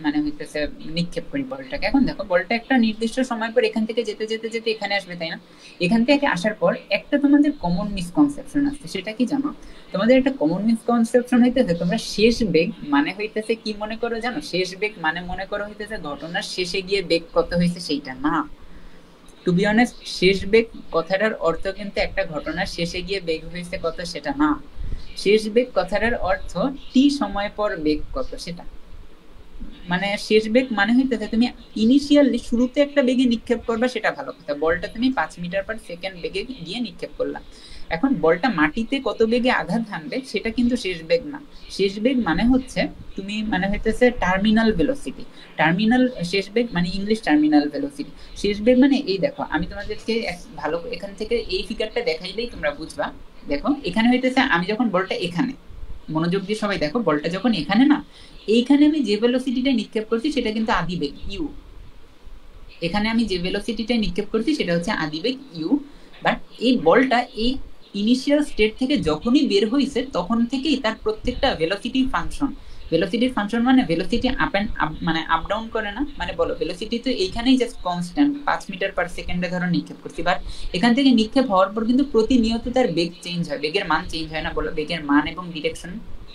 মানে হইতেছে নিক্ষেপ করি বলটাকে। এখন দেখো বলটা একটা নির্দিষ্ট সময় পর এখান থেকে যেতে যেতে যেতে এখানে আসবে, তাই না? এখান থেকে আসার পর একটা তোমাদের কমন মিসকনসেপশন আছে, সেটা কি জানো? তোমাদের একটা কমন মিসকনসেপশন হইতেছে তোমরা শেষ বেগ মানে হইতেছে কি মনে করো জানো? শেষ বেগ মানে মনে করো হইতেছে ঘটনার শেষে গিয়ে বেগ কত হয়েছে সেইটা না। টু বি অনেস্ট, শেষ বেগ কথাটার অর্থ কিন্তু একটা ঘটনার শেষে গিয়ে বেগ হয়েছে কত সেটা না। শেষ বেগ কথাটার অর্থ টি সময় পর বেগ কত সেটা। মানে শেষ বেগ মানে হইতেছে তুমি ইনিশিয়ালি শুরুতে একটা বেগে নিক্ষেপ করবা, সেটা ভালো কথা। বলটা তুমি 5 মিটার/সেকেন্ড বেগে গিয়ে নিক্ষেপ করলা, এখন বলটা মাটিতে কত বেগে আঘাত হানবে সেটা কিন্তু শেষ বেগ না। শেষ বেগ মানে হচ্ছে তুমি মানে হইতেছে টার্মিনাল ভেলোসিটি। টার্মিনাল শেষ বেগ মানে ইংলিশ টার্মিনাল ভেলোসিটি। শেষ বেগ মানে এই দেখো, আমি তোমাদেরকে ভালো এখান থেকে এই ফিগারটা দেখাইলেই তোমরা বুঝবা। দেখো এখানে হইতেছে আমি যখন বলটা এখানে, মনোযোগ দিয়ে সবাই দেখো, বলটা যখন এখানে না, এইখানে আমি যে ভেলোসিটিটা নিক্ষেপ করছি সেটা কিন্তু আদিবেগ ইউ। এখানে আমি যে ভেলোসিটিটা নিক্ষেপ করছি সেটা হচ্ছে আদিবেগ ইউ। বাট এই বলটা এই ইনিশিয়াল স্টেট থেকে যখনই বের হয়েছে তখন থেকেই তার প্রত্যেকটা ভেলোসিটি ফাংশন। ভেলোসিটির ফাংশন মানে ভেলোসিটি আপ অ্যান্ড আপ মানে আপ ডাউন করে না, মানে বলো ভেলোসিটি তো এইখানেই জাস্ট কনস্ট্যান্ট 5 মিটার/সেকেন্ডে ধরো নিক্ষেপ করছি, বাট এখান থেকে নিক্ষেপ হওয়ার পর কিন্তু প্রতিনিয়ত তার বেগ চেঞ্জ হয়, বেগের মান চেঞ্জ হয় না? বলো বেগের মান এবং ডিরেকশন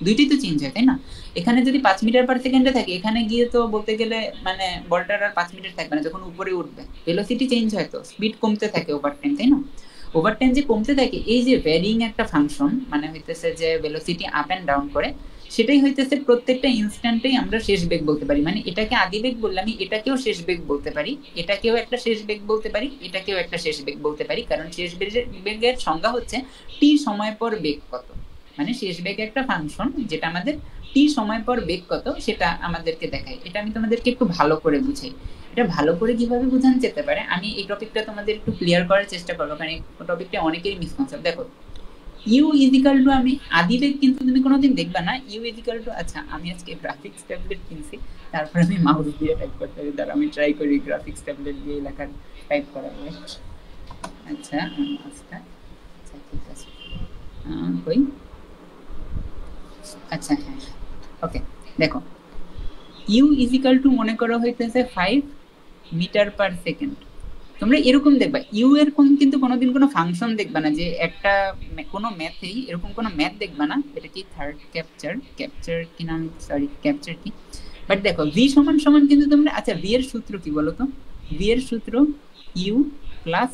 দুইটাই তো চেঞ্জ হয়, তাই না? এখানে যদি 5 মিটার/সেকেন্ডে থাকে, এখানে গিয়ে তো বলতে গেলে মানে বলটার আর 5 মিটার থাকবে না, যখন উপরে উঠবে ভেলোসিটি চেঞ্জ হয়, তো স্পিড কমতে থাকে ওভার টাইম, তাই না? ওভার টাইম যে কমতে থাকে, এই যে ভ্যারিং একটা ফাংশন মানে হইতেছে যে ভেলোসিটি আপ এন্ড ডাউন করে, সেটাই হইতেছে প্রত্যেকটা ইনস্ট্যান্টেই আমরা শেষ বেগ বলতে পারি। মানে এটাকে আদি বেগ বললে আমি এটাকেও শেষ বেগ বলতে পারি, এটাকেও একটা শেষ বেগ বলতে পারি, এটাকেও একটা শেষ বেগ বলতে পারি, কারণ শেষ বেগের সংজ্ঞা হচ্ছে টি সময় পর বেগ কত। মানে শেষ বেগ একটা ফাংশন যেটা আমাদের টি সময় পর বেগ কত সেটা আমাদেরকে দেখায়। এটা আমি তোমাদেরকে একটু ভালো করে বুঝাই। এটা ভালো করে কিভাবে বোঝানো যেতে পারে, আমি এই টপিকটা তোমাদের একটু ক্লিয়ার করার চেষ্টা করবো, কারণ এই টপিকটা অনেকেই মিসকনসেপ্ট। দেখো ইউ ইজিক্যাল টু, আমি আদিবেগ কিন্তু তুমি কোনোদিন দেখবা না ইউ ইজিক্যাল টু। আচ্ছা আমি আজকে গ্রাফিক্স ট্যাবলেট কিনছি, তারপর আমি মাউস দিয়ে টাইপ করতে পারি, তার আমি ট্রাই করি গ্রাফিক্স ট্যাবলেট দিয়ে লেখা টাইপ করা হয়। আচ্ছা আচ্ছা আচ্ছা ঠিক আছে, কই আচ্ছা হ্যাঁ ওকে। দেখো ইউ ইজিক্যাল টু মনে করো হইতেছে 5 মিটার/সেকেন্ড। তোমরা এরকম দেখবা ইউ এর কিন্তু কোনোদিন কোনো ফাংশন দেখবা না, যে একটা কোনো ম্যাথেই এরকম কোনো ম্যাথ দেখবা না। এটা কি থার্ড ক্যাপচার, ক্যাপচার কি নাম, সরি ক্যাপচার কি। বাট দেখো ভি সমান সমান কিন্তু তোমরা, আচ্ছা ভি এর সূত্র কি বলো তো? ভি এর সূত্র ইউ প্লাস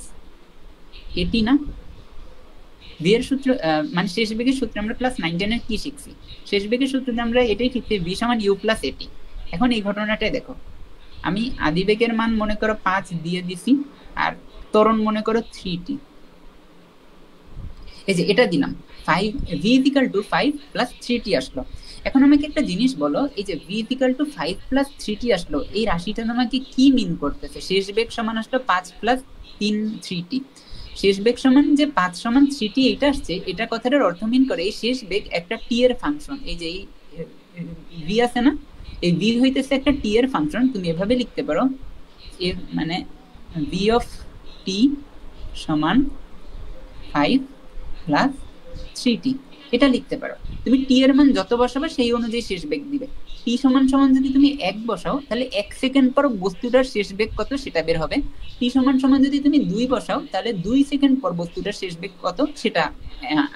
এটি না? ভি এর সূত্র মানে শেষ বেগের সূত্রে আমরা ক্লাস 9-10 কি শিখছি? শেষ বেগের সূত্রে আমরা এটাই শিখছি, ভি সমান ইউ প্লাস এটি। এখন এই ঘটনাটাই দেখো, আমি আদিবেগের মান মনে করো 5 দিয়ে দিছি, আর ত্বরণ মনে করো 3t। এই যে এটা দিলাম 5, v equal to 5 plus 3t আসলো। এখন আমাকে একটা জিনিস বলো, এই যে v equal to 5 plus 3t আসলো, এই রাশিটা আমাকে কি মিন করতেছে? শেষ বেগ সমান আসলো 5 প্লাস 3t। শেষ বেগ সমান যে 5 সমান 3t এটা আসছে, এটা কথাটার অর্থ মিন করে এই শেষ বেগ একটা টি এর ফাংশন। এই যে এই v আছে না, এই v হইতেছে একটা টি এর ফাংশন। তুমি এভাবে লিখতে পারো, এর মানে v অফ টি সমান 5 প্লাস 3t, এটা লিখতে পারো। তুমি টি এর মান যত বসাবে সেই অনুযায়ী শেষ বেগ দিবে। টি সমান সমান যদি তুমি 1 বসাও, তাহলে 1 সেকেন্ড পর বস্তুটার শেষ বেগ কত সেটা বের হবে। টি সমান সমান যদি তুমি 2 বসাও, তাহলে 2 সেকেন্ড পর বস্তুটার শেষ বেগ কত সেটা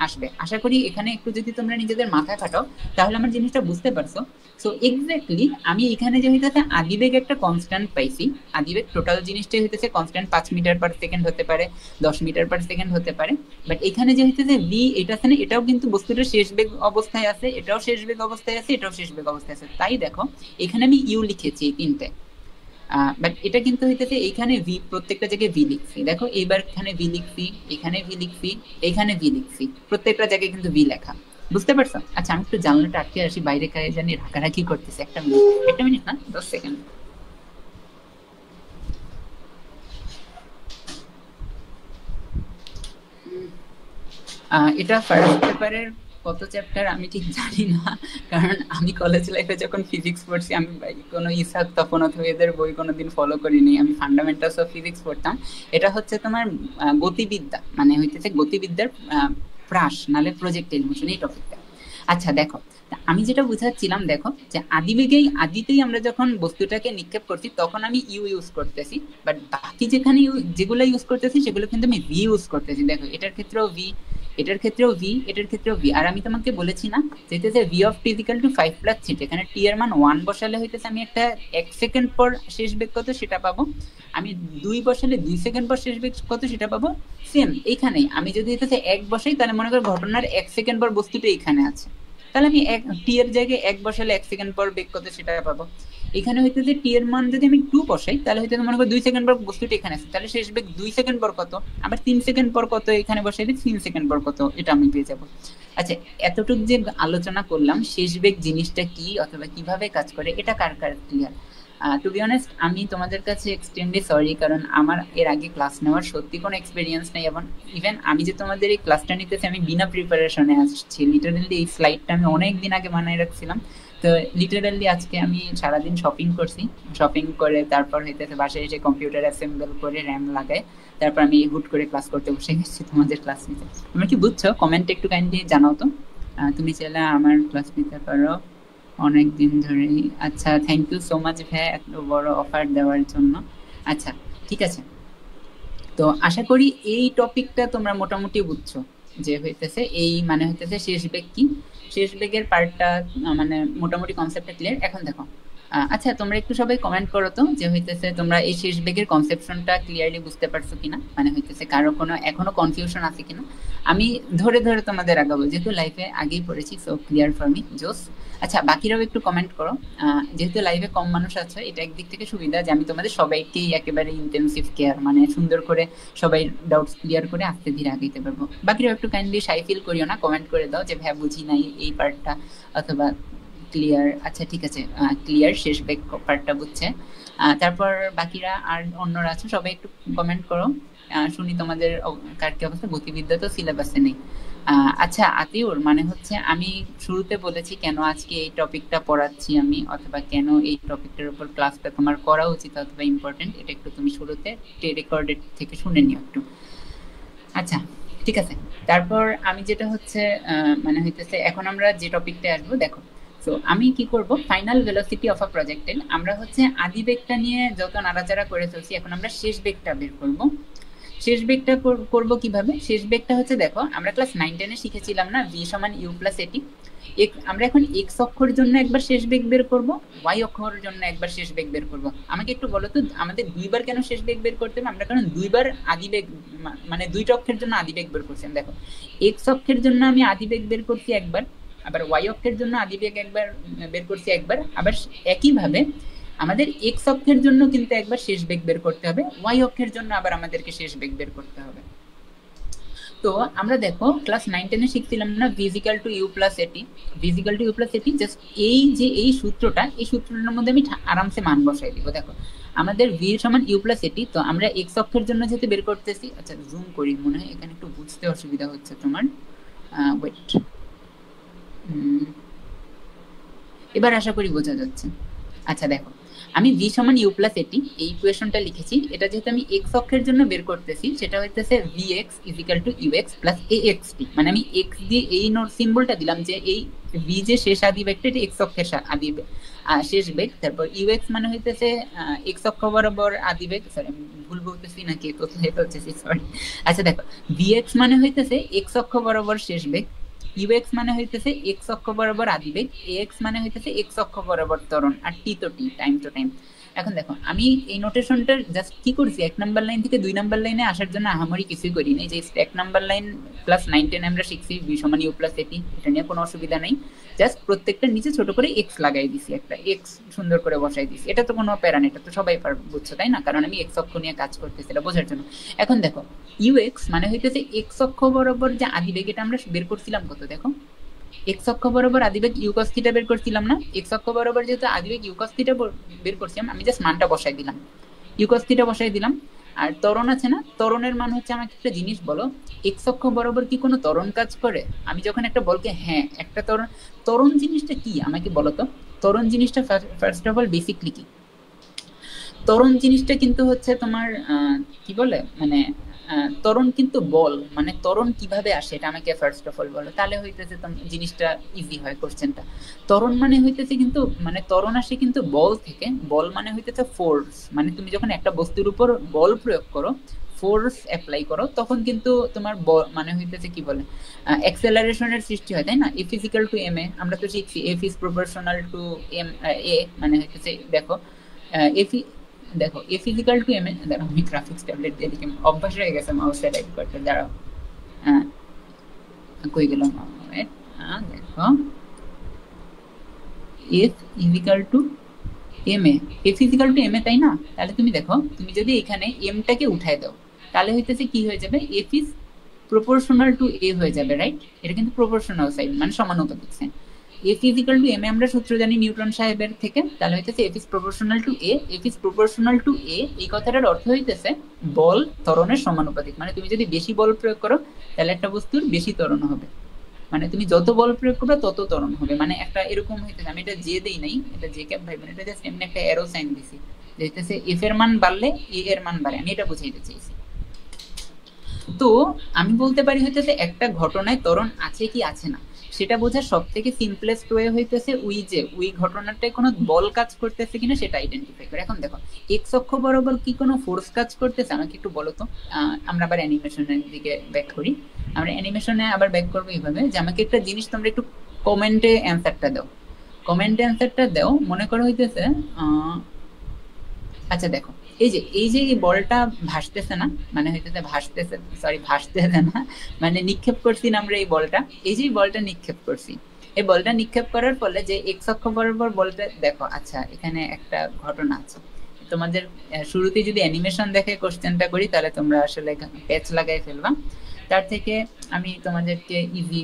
আসবে। আশা করি এখানে একটু যদি তোমরা নিজেদের মাথায় খাটাও তাহলে আমার জিনিসটা বুঝতে পারছো। সো এক্স্যাক্টলি আমি এখানে যে হইতেছে আদিবেগ একটা কনস্ট্যান্ট পাইছি, আদিবেগ টোটাল জিনিসটাই হইতেছে কনস্ট্যান্ট, 5 মিটার/সেকেন্ড হতে পারে, 10 মিটার/সেকেন্ড হতে পারে। বাট এখানে যে হইতেছে ভি এটা আছে না, এটাও কিন্তু বস্তুটার শেষ বেগ অবস্থায় আছে, এটাও শেষ বেগ অবস্থায় আছে, এটাও শেষ বেগ অবস্থায় আছে। তাই দেখো এখানে আমি ইউ লিখেছি এই তিনটে, বাট এটা কিন্তু হইতেছে এইখানে ভি, প্রত্যেকটা জায়গায় ভি লিখছি। দেখো এইবার এখানে ভি লিখছি, এখানে ভি লিখছি, এখানে ভি লিখছি, প্রত্যেকটা জায়গায় কিন্তু ভি লেখা। বুঝতে পারছো? আচ্ছা আমি একটু জানলাটা আটকে আসি, বাইরে কারে জানি রাখারাখি করতেছে। একটা মিনিট, একটা মিনিট না 10 সেকেন্ড। এটা ফার্স্ট পেপারের কত চ্যাপ্টার আমি ঠিক জানি না, কারণ আমি কলেজ লাইফে যখন ফিজিক্স পড়ছি আমি কোনো ইসাক তখন অথবা এদের বই কোনোদিন ফলো করিনি, আমি ফান্ডামেন্টালস অফ ফিজিক্স পড়তাম। এটা হচ্ছে তোমার গতিবিদ্যা, মানে হইতেছে গতিবিদ্যার প্রাস নালে প্রজেক্টাইল মোশন, এই টপিকটা। আচ্ছা দেখো, আমি যেটা বুঝাচ্ছিলাম, দেখো যে আদিতেই আমরা যখন বস্তুটাকে নিক্ষেপ করছি তখন আমি ইউ ইউজ করতেছি, বাট বাকি যেখানে যেগুলো ইউজ করতেছি সেগুলো কিন্তু আমি ভি ইউজ করতেছি। দেখো এটার ক্ষেত্রেও ভি, এটার ক্ষেত্রেও ভি, এটার ক্ষেত্রেও ভি। আর আমি তোমাকে বলেছি না যেতেছে V of T equal to 5+3, এখানে টি এর মান 1 বসালে হইতেছে আমি একটা 1 সেকেন্ড পর শেষ বেগ কত সেটা পাবো, আমি 2 বসালে 2 সেকেন্ড পর শেষ বেগ কত সেটা পাবো। সেম এইখানেই আমি যদি হইতেছে 1 বসাই, তাহলে মনে করো ঘটনার 1 সেকেন্ড পর বস্তুটা এখানে আছে, তাহলে আমি টি এর জায়গায় 1 বসালে 1 সেকেন্ড পর বেগ কত সেটা পাবো। এখানে হইতে যে টি এর মান যদি আমি 2 বসাই, তাহলে হয়তো মনে করো 2 সেকেন্ড পর বস্তুটা এখানে আছে, তাহলে শেষ বেগ 2 সেকেন্ড পর কত, আবার 3 সেকেন্ড পর কত এখানে বসাই দিই 3 সেকেন্ড পর কত, এটা আমি পেয়ে যাবো। আচ্ছা, এতটুকু যে আলোচনা করলাম শেষ বেগ জিনিসটা কি অথবা কিভাবে কাজ করে, এটা কার কার ক্লিয়ার? টু বি অনেস্ট আমি তোমাদের কাছে এক্সট্রিমলি সরি, কারণ আমার এর আগে ক্লাস নেওয়ার সত্যি কোনো এক্সপিরিয়েন্স নেই, এবং ইভেন আমি যে তোমাদের এই ক্লাসটা নিতেছি আমি বিনা প্রিপারেশনে আসছি। লিটারালি এই স্লাইডটা আমি অনেক দিন আগে বানিয়ে রাখছিলাম, তো লিটারালি আজকে আমি সারাদিন শপিং করছি, শপিং করে তারপর হইতেছে বাসায় এসে কম্পিউটার অ্যাসেম্বল করে র্যাম লাগায় তারপর আমি হুট করে ক্লাস করতে বসে গেছি তোমাদের ক্লাস নিতে। তোমরা কি বুঝছো? কমেন্ট একটু কাইন্ডলি জানাও তো। তুমি চাইলে আমার ক্লাস নিতে পারো অনেক দিন ধরেই। আচ্ছা, থ্যাংক ইউ সো মাচ ভাইয়া এত বড় অফার দেওয়ার জন্য। আচ্ছা ঠিক আছে, তো আশা করি এই টপিকটা তোমরা মোটামুটি বুঝছো যে হইতেছে এই মানে হইতেছে শেষ বেগ কি, শেষ বেগের পার্টটা মানে মোটামুটি কনসেপ্টটা ক্লিয়ার। এখন দেখো আচ্ছা তোমরা একটু সবাই কমেন্ট করো তো যে হইতেছে তোমরা এই শেষ বেগের কনসেপশনটা ক্লিয়ারলি বুঝতে পারছো কিনা, মানে হইতেছে কারো কোনো এখনো কনফিউশন আছে কিনা। আমি ধরে ধরে তোমাদের আগাবো, যেহেতু লাইফে আগেই পড়েছি, সো ক্লিয়ার ফর মি, জোস। আচ্ছা বাকিরাও একটু কমেন্ট করো, যেহেতু লাইভে কম মানুষ আছে এটা একদিক থেকে সুবিধা যে আমি তোমাদের সবাইকেই একেবারে ইন্টেনসিভ কেয়ার মানে সুন্দর করে সবাই ডাউটস ক্লিয়ার করে আস্তে ধীরে আগাইতে পারবো। বাকিরাও একটু কাইন্ডলি শাই ফিল করিও না, কমেন্ট করে দাও যে ভাই বুঝি নাই এই পার্টটা অথবা ক্লিয়ার। আচ্ছা ঠিক আছে, ক্লিয়ার, শেষ বেগ পার্টটা বুঝছে। তারপর বাকিরা আর অন্যরা আছে সবাই একটু কমেন্ট করো, শুনি তোমাদের কার কি অবস্থা। গতিবিদ্যা তো সিলেবাসে নেই। আচ্ছা আতিউর, মানে হচ্ছে আমি শুরুতে বলেছি কেন আজকে এই টপিকটা পড়াচ্ছি আমি, অথবা কেন এই টপিকটার উপর ক্লাসটা তোমার করা উচিত অথবা ইম্পর্টেন্ট, এটা একটু তুমি শুরুতে রেকর্ডেড থেকে শুনে নিও একটু। আচ্ছা ঠিক আছে, তারপর আমি যেটা হচ্ছে মানে হইতেছে এখন আমরা যে টপিকটা আসবো, দেখো তো আমি কি করব, final velocity of a projectile. আমরা হচ্ছে আদি বেগটা নিয়ে যত নাড়াচাড়া করে চলছি, এখন আমরা শেষ বেগটা বের করব। শেষ বেগটা করব কিভাবে? শেষ বেগটা হচ্ছে দেখো আমরা ক্লাস 9-10 শিখেছিলাম না ভি সমান ইউ প্লাস এটি, আমরা এখন এক্স অক্ষর জন্য একবার শেষ বেগ বের করব, ওয়াই অক্ষর জন্য একবার শেষ বেগ বের করব। আমাকে একটু বলো তো আমাদের দুইবার কেন শেষ বেগ বের করতে হবে? আমরা কারণ দুইবার আদি বেগ মানে দুইটা অক্ষের জন্য আদি বেগ বের করছিলাম। দেখো এক্স অক্ষের জন্য আমি আদি বেগ বের করছি একবার, আবার ওয়াই অক্ষের জন্য আদি বেগ একবার বের করছি একবার, আবার একইভাবে আমাদের এক্স অক্ষের জন্য কিন্তু একবার শেষ বেগ বের করতে হবে, ওয়াই অক্ষের জন্য আবার আমাদেরকে শেষ বেগ বের করতে হবে। তো আমরা দেখো ক্লাস 9-10 শিখছিলাম না ভিজিক্যাল টু ইউ প্লাস এটি, ভিজিক্যাল টু ইউ প্লাস এটি, জাস্ট এই যে এই সূত্রটা, এই সূত্রটার মধ্যে আমি আরামসে মান বসাই দিব। দেখো আমাদের ভি সমান ইউ প্লাস এটি, তো আমরা এক্স অক্ষের জন্য যেহেতু বের করতেছি, আচ্ছা জুম করি, মনে হয় এখানে একটু বুঝতে অসুবিধা হচ্ছে তোমার, ওয়েট, এবার আশা করি বোঝা যাচ্ছে। আচ্ছা দেখো আমি ভি সমান ইউ প্লাস এটি এই ইকুয়েশনটা লিখেছি, এটা যেহেতু আমি এক্স অক্ষের জন্য বের করতেছি সেটা হইতেছে V X is equal to U X plus A X T, মানে আমি এক্স দিয়ে এই নোট সিম্বলটা দিলাম যে এই ভি যে শেষ আদি বেগটা এটা এক্স অক্ষের আদি শেষ বেগ, তারপর ইউ এক্স মানে হইতেছে এক্স অক্ষ বরাবর আদি বেগ, সরি আমি ভুল বলতেছি নাকি কোথায় হচ্ছে সরি। আচ্ছা দেখো ভি এক্স মানে হইতেছে এক্স অক্ষ বরাবর শেষ বেগ, ইউ এক্স মানে হইতেছে এক্স অক্ষ বরাবর আদি বেগ, এ এক্স মানে হইতেছে এক্স অক্ষ বরাবর ত্বরণ, আর টি তো টি, টাইম তো টাইম। এখন দেখো আমি এই নোটেশনটা জাস্ট কি করছি, 1 নাম্বার লাইন থেকে 2 নাম্বার লাইনে আসার জন্য আহামরি কিছুই করি নাই, যে 1 নাম্বার লাইন ক্লাস 9-10 আমরা শিখছি ভি সমান ইউ প্লাস এটি, এটা নিয়ে কোনো অসুবিধা নেই, জাস্ট প্রত্যেকটা নিচে ছোট করে এক্স লাগাই দিছি, একটা এক্স সুন্দর করে বসাই দিছি, এটা তো কোনো প্যারা নেই, এটা তো সবাই বুঝছো তাই না, কারণ আমি এক্স অক্ষ নিয়ে কাজ করতেছি এটা বোঝার জন্য। এখন দেখো ইউ এক্স মানে হইতেছে এক্স অক্ষ বরাবর যে আদি বেগ, এটা আমরা বের করছিলাম কত, দেখো এক্স অক্ষ বরাবর আদিবেগ ইউ কস থিটা বের করছিলাম না, এক্স অক্ষ বরাবর যেহেতু আদিবেগ ইউ কস থিটা বের করছিলাম, আমি জাস্ট মানটা বসাই দিলাম, ইউ কস থিটা বসাই দিলাম। আর ত্বরণ আছে না, ত্বরণের মান হচ্ছে আমাকে একটা জিনিস বলো, এক্স অক্ষ বরাবর কি কোনো ত্বরণ কাজ করে? আমি যখন একটা বলকে হ্যাঁ একটা ত্বরণ, ত্বরণ জিনিসটা কি আমাকে বলো তো। ত্বরণ জিনিসটা ফার্স্ট অফ অল বেসিকলি কি? ত্বরণ জিনিসটা কিন্তু হচ্ছে তোমার কি বলে মানে ত্বরণ কিন্তু বল, মানে ত্বরণ কিভাবে আসে এটা আমাকে ফার্স্ট অফ অল বলো, তাহলে হইতেছে জিনিসটা ইজি হয় কোশ্চেনটা। ত্বরণ মানে হইতেছে কিন্তু মানে ত্বরণ আসে কিন্তু বল থেকে, বল মানে হইতেছে ফোর্স, মানে তুমি যখন একটা বস্তুর উপর বল প্রয়োগ করো, ফোর্স অ্যাপ্লাই করো, তখন কিন্তু তোমার মানে হইতেছে কি বলে অ্যাক্সেলারেশনের সৃষ্টি হয়, তাই না? F is equal to M A আমরা তো শিখছি F is proportional to M A, মানে হইতেছে দেখো এফ, দেখো A is equal to M A, দেখো আমি গ্রাফিক্স ট্যাবলেট দিয়ে দেখি অভ্যাস হয়ে গেছে মাউসে টাইপ করতে, দাঁড়াও হ্যাঁ কই গেলাম, দেখো F is equal to M A, F is equal to M এ, তাই না? তাহলে তুমি দেখো তুমি যদি এখানে এমটাকে উঠায় দাও তাহলে হইতেছে কি হয়ে যাবে, F is proportional to A হয়ে যাবে, রাইট? এটা কিন্তু প্রপোর্শনাল সাইড মানে সমানুপাতিক sign. F is equal to M A আমরা সূত্র জানি নিউটন সাহেবের থেকে, তাহলে হইতেছে F is proportional to A, F is proportional to A, এই কথাটার অর্থ হইতেছে বল ত্বরণের সমানুপাতিক, মানে তুমি যদি বেশি বল প্রয়োগ করো তাহলে একটা বস্তুর বেশি ত্বরণ হবে, মানে তুমি যত বল প্রয়োগ করবে তত ত্বরণ হবে, মানে একটা এরকম হইতেছে। আমি এটা যে দেই নাই, এটা যে ক্যাপ ভাইবেন, এটা জাস্ট এমনি একটা অ্যারো সাইন দিছি, যে হইতেছে এফ এর মান বাড়লে এ এর মান বাড়ে, আমি এটা বুঝাইতে চাইছি। তো আমি বলতে পারি হইতেছে একটা ঘটনায় ত্বরণ আছে কি আছে না সেটা বোঝার সব থেকে সিম্পলেস্ট ওয়ে হইতেছে ওই ঘটনাটায় কোনো বল কাজ করতেছে কিনা সেটা আইডেন্টিফাই করে। এখন দেখো এক্স অক্ষ বরাবর কি কোনো ফোর্স কাজ করতেছে আমাকে একটু বলো তো। আমরা আবার অ্যানিমেশনের দিকে ব্যাক করি, আমরা অ্যানিমেশনে আবার ব্যাক করবো এইভাবে যে আমাকে একটা জিনিস তোমরা একটু কমেন্টে অ্যান্সারটা দাও, কমেন্টে অ্যান্সারটা দাও। মনে করো হইতেছে আচ্ছা দেখো এই যে এই বলটা ভাসতেছে না, মানে হইতেছে ভাসতেছে, সরি ভাসতেছে না, মানে নিক্ষেপ করছি না আমরা এই বলটা, এই যে বলটা নিক্ষেপ করছি, এই বলটা নিক্ষেপ করার ফলে যে এক্স অক্ষ বরাবর বলটা দেখো, আচ্ছা এখানে একটা ঘটনা আছে তোমাদের। শুরুতে যদি অ্যানিমেশন দেখে কোশ্চেনটা করি তাহলে তোমরা আসলে প্যাচ লাগাই ফেলবা, তার থেকে আমি তোমাদেরকে ইজি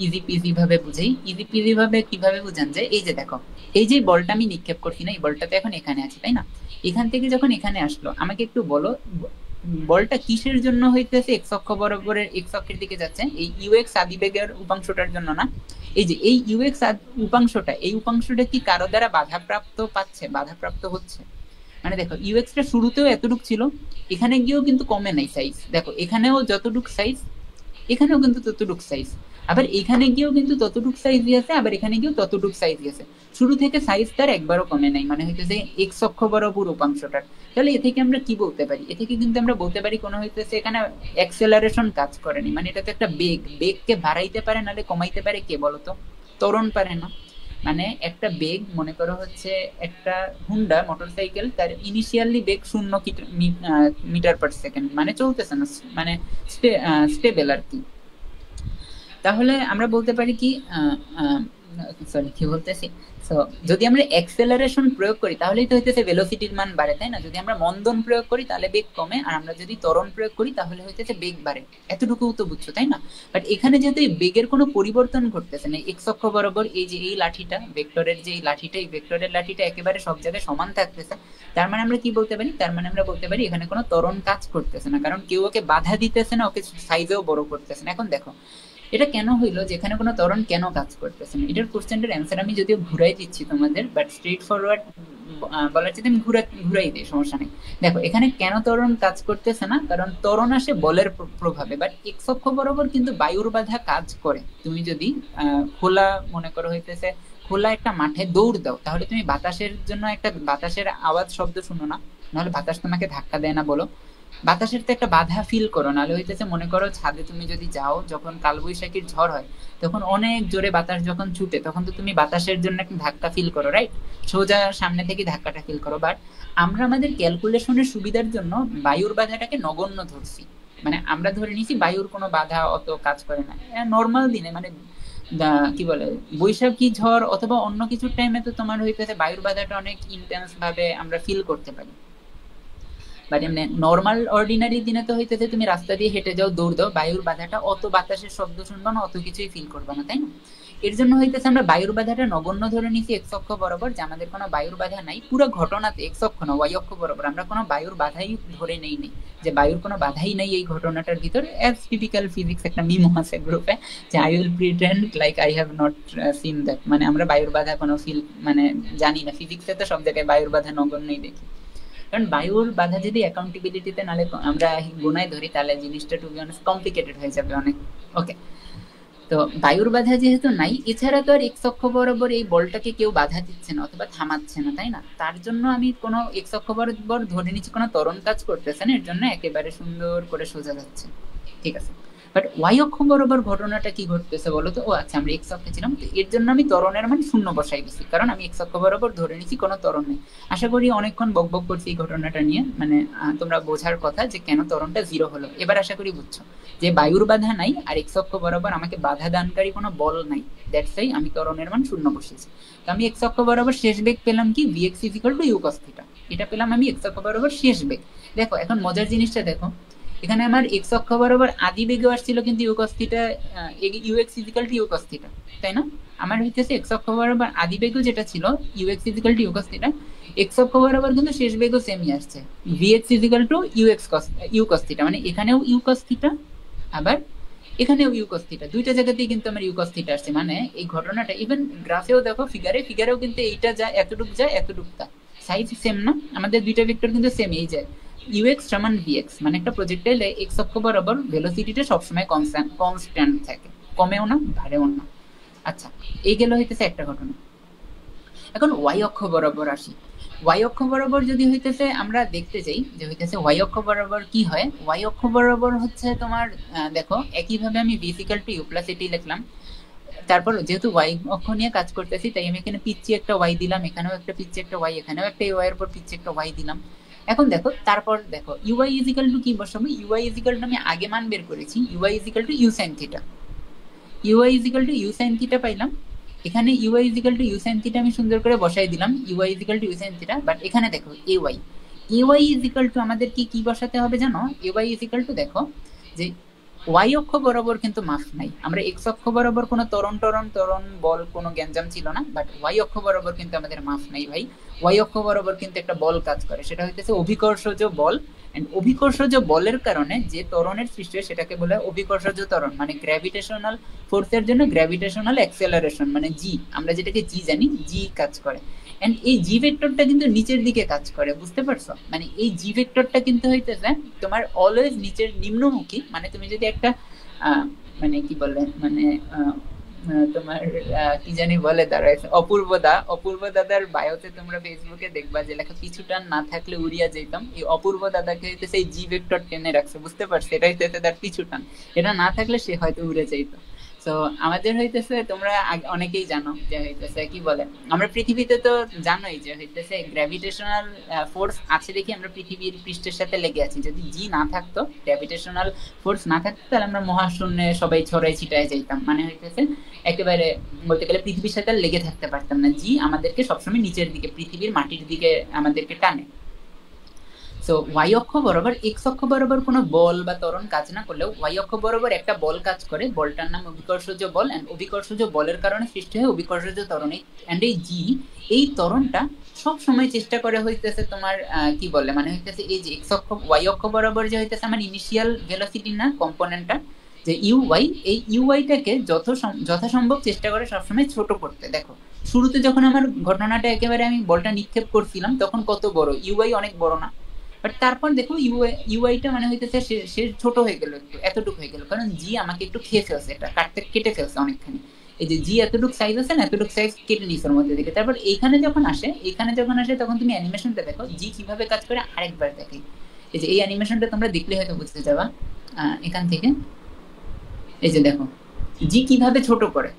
ইজি পিজি ভাবে বুঝাই। ইজি পিজি ভাবে কিভাবে বুঝান যায়, এই যে দেখো এই যে বলটা আমি নিক্ষেপ করছি না, এই বলটা তো এখন এখানে আছে, তাই না? এখান থেকে যখন এখানে আসলো আমাকে একটু বলো বলটা কিসের জন্য হইতেছে এক্স অক্ষ বরাবরের এক্স অক্ষের দিকে যাচ্ছে, এই ইউএক্স আদিবেগের উপাংশটার জন্য না? এই যে এই ইউএক্স উপাংশটা, এই উপাংশটা কি কারো দ্বারা বাধাপ্রাপ্ত পাচ্ছে, বাধাপ্রাপ্ত হচ্ছে? মানে দেখো ইউএক্স টা শুরুতেও এতটুক ছিল, এখানে গিয়েও কিন্তু কমে নাই সাইজ, দেখো এখানেও যতটুক সাইজ এখানেও কিন্তু ততটুক সাইজ, আবার এখানে গিয়েও কিন্তু ততটুক সাইজই আছে, আবার এখানে গিয়েও ততটুক সাইজই আছে, শুরু থেকে সাইজ তার একবারও কমে নাই, মানে হইতেছে এক্স অক্ষ বরাবর উপাংশটার। তাহলে এ থেকে আমরা কি বলতে পারি, এ থেকে কিন্তু আমরা বলতে পারি কোনো হইতেছে এখানে অ্যাক্সেলারেশন কাজ করেনি, মানে এটা তো একটা বেগকে বাড়াইতে পারে নাহলে কমাইতে পারে কে বলতো, ত্বরণ পারে না। মানে একটা বেগ মনে করো হচ্ছে একটা হুন্ডা মোটরসাইকেল, তার ইনিশিয়ালি বেগ 0 মিটার পার সেকেন্ড, মানে চলতেছে না, মানে স্টেবল আর কি। তাহলে আমরা বলতে পারি কি সরি কি বলতেছি, সো যদি আমরা অ্যাক্সেলারেশন প্রয়োগ করি তাহলেই তো হইতেছে ভেলোসিটির মান বাড়ে, তাই না? যদি আমরা মন্দন প্রয়োগ করি তাহলে বেগ কমে, আর আমরা যদি ত্বরণ প্রয়োগ করি তাহলে হইতেছে বেগ বাড়ে, এতটুকু তো বুঝছো তাই না? বাট এখানে যেহেতু এই বেগের কোনো পরিবর্তন ঘটতেছে না, এক্স অক্ষ বরাবর এই যে এই লাঠিটা ভেক্টরের যে এই লাঠিটা, এই ভেক্টরের লাঠিটা একেবারে সব জায়গায় সমান থাকতেছে, তার মানে আমরা কি বলতে পারি, তার মানে আমরা বলতে পারি এখানে কোনো ত্বরণ কাজ করতেছে না, কারণ কেউ ওকে বাধা দিতেছে না, ওকে সাইজেও বড় করতেছে না। এখন দেখো এটা কেন হইলো, যেখানে কোনো ত্বরণ কেন কাজ করতেছে না, এটার কোশ্চেনটার অ্যান্সার আমি যদিও ঘুরাই দিচ্ছি তোমাদের, বাট স্ট্রেট ফরওয়ার্ড বলার চাইতে আমি ঘুরাই দিই, সমস্যা নেই। দেখো এখানে কেন ত্বরণ কাজ করতেছে না, কারণ ত্বরণ আসে বলের প্রভাবে, বাট এক্স অক্ষ বরাবর কিন্তু বায়ুর বাধা কাজ করে। তুমি যদি খোলা মনে করো হইতেছে খোলা একটা মাঠে দৌড় দাও, তাহলে তুমি বাতাসের জন্য একটা বাতাসের আওয়াজ শব্দ শুনো না, নাহলে বাতাস তোমাকে ধাক্কা দেয় না বলো? বাতাসের তো একটা বাধা ফিল করো, নাহলে হইতেছে মনে করো ছাদে তুমি যদি যাও যখন কালবৈশাখীর ঝড় হয় তখন অনেক জোরে বাতাস যখন ছুটে তখন তো তুমি বাতাসের জন্য একটা ধাক্কা ফিল করো, রাইট? সোজা সামনে থেকে ধাক্কাটা ফিল করো। বাট আমরা আমাদের ক্যালকুলেশনের সুবিধার জন্য বায়ুর বাধাটাকে নগণ্য ধরছি, মানে আমরা ধরে নিছি বায়ুর কোনো বাধা অত কাজ করে না নর্মাল দিনে, মানে কি বলে বৈশাখী ঝড় অথবা অন্য কিছু টাইমে তো তোমার হইতেছে বায়ুর বাধাটা অনেক ইন্টেন্স ভাবে আমরা ফিল করতে পারি। বাট এমনি নর্মাল অর্ডিনারি দিনে তো হইতেছে তুমি রাস্তা দিয়ে হেঁটে যাও দৌড় দাও, বায়ুর বাধাটা অত বাতাসের শব্দ শুনবা না, অত কিছুই ফিল করবা না, তাই না? এর জন্য হইতেছে আমরা বায়ুর বাধাটা নগণ্য ধরে নিছি এক্স অক্ষ বরাবর, যে আমাদের কোনো বায়ুর বাধা নাই পুরো ঘটনাতে, এক্স অক্ষ না ওয়াই অক্ষ বরাবর আমরা কোনো বায়ুর বাধাই ধরে নেই নি, যে বায়ুর কোনো বাধাই নাই এই ঘটনাটার ভিতরে। অ্যাজ টিপিক্যাল ফিজিক্স একটা মিমো আছে গ্রুপে, যে I will pretend like I have not seen that, মানে আমরা বায়ুর বাধা কোনো ফিল মানে জানি না। ফিজিক্সে তো সব জায়গায় বায়ুর বাধা নগণ্যই দেখি, কারণ বায়ুর বাধা যদি অ্যাকাউন্টেবিলিটিতে নালে আমরা গুণায় ধরি তাহলে জিনিসটা টু বি অনেস্ট কমপ্লিকেটেড হয়ে যাবে অনেক। ওকে, তো বায়ুর বাধা যেহেতু নাই, এছাড়া তো আর এক্স অক্ষ বরাবর এই বলটাকে কেউ বাধা দিচ্ছে না অথবা থামাচ্ছে না, তাই না? তার জন্য আমি কোনো এক্স অক্ষ বরাবর ধরে নিচ্ছি কোনো ত্বরণ কাজ করতেছে না, এর জন্য একেবারে সুন্দর করে সোজা যাচ্ছে, ঠিক আছে। বাট ওয়াই অক্ষ বরাবর ঘটনাটা কি ঘটতেছে বলো তো? ও আচ্ছা, আমরা এক্স অক্ষে ছিলাম, তো এর জন্য আমি ত্বরণের মান শূন্য বসাই দিচ্ছি, কারণ আমি এক্স অক্ষ বরাবর ধরে নিচ্ছি কোনো ত্বরণ নেই। আশা করি অনেকক্ষণ বক বক করছি এই ঘটনাটা নিয়ে, মানে তোমরা বোঝার কথা যে কেন ত্বরণটা জিরো হলো, এবার আশা করি বুঝছো যে বায়ুর বাধা নাই আর এক্স অক্ষ বরাবর আমাকে বাধা দানকারী কোনো বল নাই, দ্যাটস ওয়াই আমি ত্বরণের মান শূন্য বসিয়েছি। তো আমি এক্স অক্ষ বরাবর শেষ বেগ পেলাম কি, vx equal to u cos থিটা, এটা পেলাম আমি এক্স অক্ষ বরাবর শেষ বেগ। দেখো এখন মজার জিনিসটা দেখো, এখানে আমার এক্স অক্ষ বরাবর আদি বেগে আসছিল কিন্তু ইউ cos থিটা, u x equal to u cos থিটা, তাই না? আমার হইতেছে এক্স অক্ষ বরাবর আদি বেগ যেটা ছিল u x equal to u cos থিটা, এক্স অক্ষ বরাবর কিন্তু শেষ বেগও সেমই আসছে, vx equal to u cos থিটা, মানে এখানেও ইউ cos থিটা আবার এখানেও ইউ cos থিটা, দুইটা জায়গাতেই কিন্তু আমার ইউ cos থিটা আসছে। মানে এই ঘটনাটা ইভেন গ্রাফেও দেখো, ফিগারেও কিন্তু এইটা যায় এতটুক তা সাইজ সেম না, আমাদের দুইটা ভেক্টর কিন্তু সেম এই যায় ইউএক্স সমান ভিএক্স, মানে একটা প্রজেক্টাইলে এক্স অক্ষ বরাবর ভেলোসিটিটা সবসময় কনস্ট্যান্ট থাকে, কমেও না বাড়েও না। আচ্ছা, এই গেল হইতেছে একটা ঘটনা। এখন ওয়াই অক্ষ বরাবর আসি। ওয়াই অক্ষ বরাবর যদি হইতেছে আমরা দেখতে চাই যে হইতেছে ওয়াই অক্ষ বরাবর কি হয়, ওয়াই অক্ষ বরাবর হচ্ছে তোমার দেখো একইভাবে আমি v equal to u plus এটি লিখলাম, তারপর যেহেতু ওয়াই অক্ষ নিয়ে কাজ করতেছি তাই আমি এখানে পিচ্ছি একটা ওয়াই দিলাম, এখানেও একটা পিচ্ছি একটা ওয়াই, এখানেও একটা ওয়াই এর উপর পিচ্ছি একটা ওয়াই দিলাম। এখন দেখো তারপর দেখো ইউআই ইজিক্যাল টু কি বসাবো, ইউআই ইজিক্যাল টু আমি আগে মান বের করেছি, u i equal to you sine theta, u i equal to you sine theta পাইলাম। এখানে u i equal to you sine theta আমি সুন্দর করে বসাই দিলাম, u i equal to you sine theta. But এখানে দেখো এওয়াই, এওয়াই ইজিক্যাল টু আমাদের কি বসাতে হবে জানো? এওয়াই ইজিক্যাল টু দেখো যে ওয়াই অক্ষ বরাবর কিন্তু মাফ নাই, আমরা এক্স অক্ষ বরাবর কোনো ত্বরণ বল কোনো গ্যাঞ্জাম ছিল না, বাট ওয়াই অক্ষ বরাবর কিন্তু আমাদের মাফ নাই ভাই। ওয়াই অক্ষ বরাবর কিন্তু একটা বল কাজ করে, সেটা হইতেছে অভিকর্ষজ বল। এন্ড অভিকর্ষজ বলের কারণে যে ত্বরণের সৃষ্টি হয় সেটাকে বলে অভিকর্ষজ ত্বরণ, মানে গ্র্যাভিটেশনাল ফোর্সের জন্য গ্র্যাভিটেশনাল অ্যাক্সেলারেশন, মানে জি, আমরা যেটাকে জি জানি, জি কাজ করে। এন্ড এই জি ভেক্টরটা কিন্তু নিচের দিকে কাজ করে, বুঝতে পারছো? মানে এই জি ভেক্টরটা কিন্তু হইতেছে তোমার অলওয়েজ নিচের নিম্নমুখী, মানে তুমি যদি একটা মানে কি বলে মানে তোমার কি জানি বলে দাঁড়াইছে, অপূর্ব দাদার বায়োতে তোমরা ফেসবুকে দেখবা যে লেখা পিছু টান না থাকলে উড়িয়া যেতাম, এই অপূর্ব দাদাকে হইতেছে এই জি ভেক্টর টেনে রাখছে, বুঝতে পারছো? এটা হইতেছে তার পিছু টান, এটা না থাকলে সে হয়তো উড়ে যেত। তো আমাদের হইতেছে তোমরা অনেকেই জানো যে হইতেছে কি বলে, আমরা পৃথিবীতে তো জানোই যে হইতেছে গ্র্যাভিটেশনাল ফোর্স আছে দেখি আমরা পৃথিবীর পৃষ্ঠের সাথে লেগে আছি, যদি জি না থাকতো, গ্র্যাভিটেশনাল ফোর্স না থাকতো, তাহলে আমরা মহাশূন্যে সবাই ছড়াই ছিটায় যাইতাম, মানে হইতেছে একেবারে বলতে গেলে পৃথিবীর সাথে লেগে থাকতে পারতাম না। জি আমাদেরকে সবসময় নিচের দিকে পৃথিবীর মাটির দিকে আমাদেরকে টানে। সো ওয়াই অক্ষ বরাবর এক্স অক্ষ বরাবর কোনো বল বা ত্বরণ কাজ না করলেও ওয়াই অক্ষ বরাবর একটা বল কাজ করে, বলটার নাম অভিকর্ষজ বল। এন্ড অভিকর্ষজ বলের কারণে সৃষ্টি হয় অভিকর্ষজ ত্বরণ। এন্ড এই জি, এই ত্বরণটা সব সময় চেষ্টা করে হইতেছে তোমার কি বলে মানে হইতেছে এই যে এক্স অক্ষ ওয়াই অক্ষ বরাবর যে হইতেছে আমার ইনিশিয়াল ভেলোসিটি না কম্পোনেন্টটা যে ইউওয়াই, এই ইউওয়াইটাকে যথাসম্ভব চেষ্টা করে সবসময় ছোট করতে। দেখো শুরুতে যখন আমার ঘটনাটা একেবারে আমি বলটা নিক্ষেপ করছিলাম তখন কত বড়, ইউওয়াই অনেক বড় না, বাট তারপর দেখো ইউআইটা মানে হইতেছে সে ছোট হয়ে গেল, একটু এতটুকু হয়ে গেল, কারণ জি আমাকে একটু খেয়ে ফেলছে, এটা কেটে ফেলছে অনেকখানি। এই যে জি এতটুকু সাইজ আছে না, এতটুকু সাইজ কেটে নিছে ওর মধ্যে দিকে। তারপর এইখানে যখন আসে তখন তুমি অ্যানিমেশনটা দেখো জি কিভাবে কাজ করে আরেকবার দেখি। এই যে এই অ্যানিমেশনটা তোমরা দেখলে হয়তো বুঝতে যাবা এখান থেকে, এই যে দেখো জি কিভাবে ছোট করে,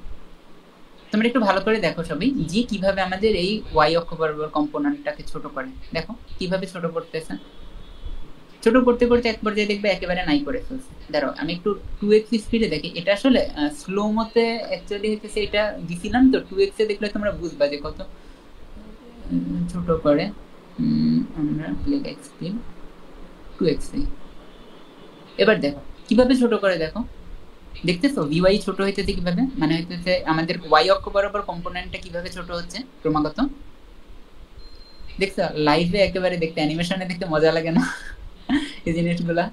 তোমরা একটু ভালো করে দেখো সবই, জি কিভাবে আমাদের এই ওয়াই অক্ষ বরাবর কম্পোনেন্টটাকে ছোট করে, দেখো কিভাবে ছোট করতেছে। ছোট করতে করতে এক পর্যায়ে দেখবে একেবারে নাই করে ফেলছে। দাঁড়াও আমি একটু 2x স্পিডে দেখি, এটা আসলে স্লো মতে অ্যাকচুয়ালি হইতেছে, এটা দিছিলাম তো 2x এ দেখলে তোমরা বুঝবা যে কত ছোট করে। আমরা প্লেব্যাক স্পিড 2x এ, এবার দেখো কিভাবে ছোট করে, দেখো দেখতেছো ভিওয়াই ছোট হইতেছে কিভাবে, মানে হইতেছে আমাদের ওয়াই অক্ষ বরাবর কম্পোনেন্টটা কিভাবে ছোট হচ্ছে ক্রমাগত। দেখছো লাইভে একেবারে দেখতে, অ্যানিমেশনে দেখতে মজা লাগে না এই জিনিসগুলা?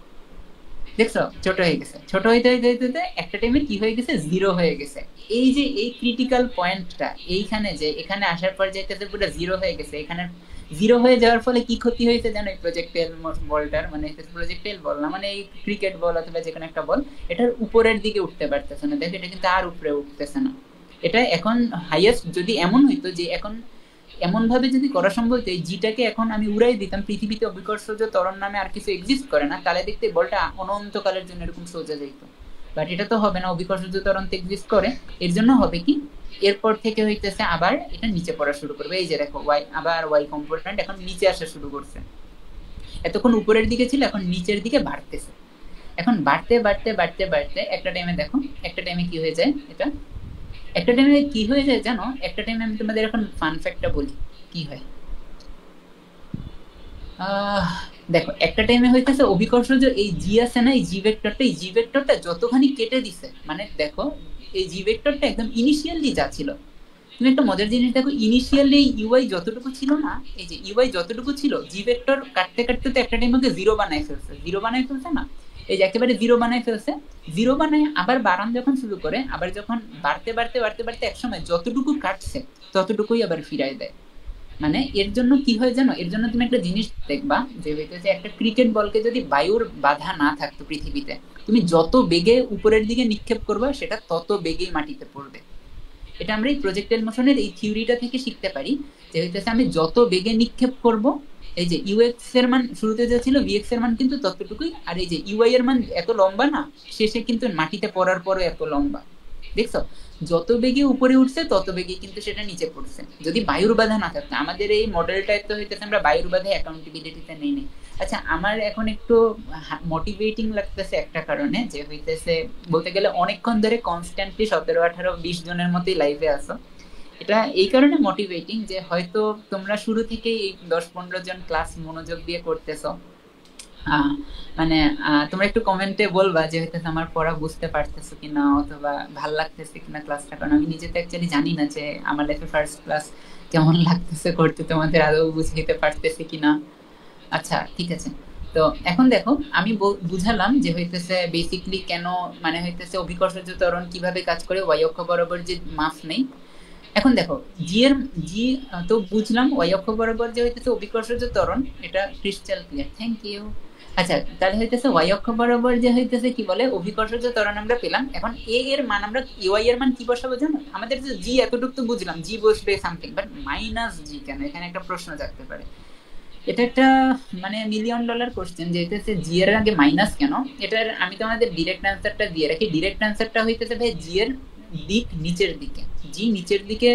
দেখছো ছোট হয়ে গেছে, ছোট হইতে হইতে হইতে হইতে একটা টাইমে কি হয়ে গেছে, জিরো হয়ে গেছে। এই যে এই ক্রিটিক্যাল পয়েন্টটা এইখানে, যে এখানে আসার পর যাইতেছে পুরো জিরো হয়ে গেছে। এখানে জিরো হয়ে যাওয়ার ফলে কি ক্ষতি হয়েছে জানো, এই প্রজেক্টাইল বলটার, মানে প্রজেক্টাইল বল না, মানে এই ক্রিকেট বল অথবা যে কোনো একটা বল, এটার উপরের দিকে উঠতে পারতেছে না। দেখো এটা কিন্তু আর উপরে উঠতেছে না। এটা এখন হাইয়েস্ট যদি এমন হইতো যে এখন এমন ভাবে যদি করা সম্ভব হতো, এই জিটাকে এখন আমি উড়াই দিতাম, পৃথিবীতে অভিকর্ষজ ত্বরণ নামে আর কিছু এক্সিস্ট করে না, তাহলে দেখতে বলটা অনন্তকালের জন্য এরকম সোজা যেত। বাট এটা তো হবে না, অভিকর্ষজ ত্বরণ তো এক্সিস্ট করে। এর জন্য হবে কি, এরপর থেকে হইতেছে আবার এটা নিচে পড়া শুরু করবে। এই যে দেখো ওয়াই, আবার ওয়াই কম্পোনেন্ট এখন নিচে আসা শুরু করছে। এতক্ষণ উপরের দিকে ছিল, এখন নিচের দিকে বাড়তেছে। এখন বাড়তে বাড়তে বাড়তে বাড়তে একটা টাইমে দেখো, একটা টাইমে কি হয়ে যায় এটা, একটা টাইমে কি হয়ে যায় জানো, একটা টাইমে আমি তোমাদের এখন ফান ফ্যাক্টটা বলি কি হয়। দেখো একটা টাইমে হইতেছে অভিকর্ষজ এই জি আছে না, এই জি ভেক্টরটা, এই জি ভেক্টরটা যতখানি কেটে দিছে, মানে দেখো এই জি ভেক্টরটা একদম ইনিশিয়ালি যা ছিল, তুমি একটা মজার জিনিস দেখো, ইনিশিয়ালি ইউআই যতটুকু ছিল না, এই যে ইউআই যতটুকু ছিল, জি ভেক্টর কাটতে কাটতে তো একটা টাইমে জিরো বানায় ফেলছে, জিরো বানায় ফেলছে না, এই যে একেবারে জিরো বানায় ফেলছে। জিরো বানায় আবার বাড়ান যখন শুরু করে, আবার যখন বাড়তে বাড়তে বাড়তে বাড়তে একসময় যতটুকু কাটছে ততটুকুই আবার ফিরাই দেয়। মানে এর জন্য কি হয় জানো, এর জন্য তুমি একটা জিনিস দেখবা যে হইতেছে একটা ক্রিকেট বলকে যদি বায়ুর বাধা না থাকতো পৃথিবীতে, তুমি যত বেগে উপরের দিকে নিক্ষেপ করবে সেটা তত বেগেই মাটিতে পড়বে। এটা আমরা এই প্রজেক্টাইল মোশনের এই থিওরিটা থেকে শিখতে পারি, যে হইতেছে আমি যত বেগে নিক্ষেপ করব, এই যে ইউএক্স এর মান শুরুতে যা ছিল ভিএক্স এর মান কিন্তু ততটুকুই, আর এই যে ইউআই এর মান এত লম্বা না, শেষে কিন্তু মাটিতে পড়ার পরে এত লম্বা। দেখছো যত বেগে উপরে উঠছে তত বেগে কিন্তু সেটা নিচে পড়ছে, যদি বায়ুর বাধা না থাকতো। আমাদের এই মডেলটা তো হইতেছে আমরা বায়ুর বাধা অ্যাকাউন্টেবিলিটিতে নেই নেই। আচ্ছা আমার এখন একটু মোটিভেটিং লাগতেছে একটা কারণে, যে হইতেছে বলতে গেলে অনেকক্ষণ ধরে কনস্ট্যান্টলি 17, 18, 20 জনের মতোই লাইভে আসো। এটা এই কারণে মোটিভেটিং যে হয়তো তোমরা শুরু থেকেই এই 10-15 জন ক্লাস মনোযোগ দিয়ে করতেছো। মানে তোমরা একটু কমেন্টে বলবা যে হইতেছে আমার পড়া বুঝতে পারতেছো কিনা, অথবা ভাল লাগতেছে কিনা ক্লাসটা, কারণ আমি নিজে তো অ্যাকচুয়ালি জানি না যে আমার লাইফে ফার্স্ট ক্লাস কেমন লাগতেছে করতে, তোমাদের আদৌ বুঝাইতে পারতেছে কিনা। আচ্ছা ঠিক আছে। তো এখন দেখো আমি বুঝালাম যে হইতেছে বেসিকলি কেন, মানে হইতেছে অভিকর্ষজ ত্বরণ কিভাবে কাজ করে, ওয়াই অক্ষ বরাবর যে মাস নেই। এখন দেখো জি এর জি, তো বুঝলাম ওয়াই অক্ষ বরাবর যে হইতেছে অভিকর্ষজ ত্বরণ, এটা ক্রিস্টাল ক্লিয়ার, থ্যাংক ইউ। আচ্ছা তাহলে হইতেছে ওয়াই অক্ষ বরাবর যে হইতেছে কি বলে অভিকর্ষজ ত্বরণ আমরা পেলাম। এখন এ এর মান আমরা ওয়াই এর মান কি বসাবো জানো, আমাদের যে জি এতটুকু তো বুঝলাম, জি বসবে সামথিং, বাট মাইনাস জি কেন, এখানে একটা প্রশ্ন থাকতে পারে। এটা একটা মানে $1,000,000 কোশ্চেন, যে হইতেছে জি এর আগে মাইনাস কেন। এটার আমি তোমাদের ডিরেক্ট অ্যান্সারটা দিয়ে রাখি। ডিরেক্ট অ্যান্সারটা হইতেছে ভাই জি এর দিক নিচের দিকে, জি নিচের দিকে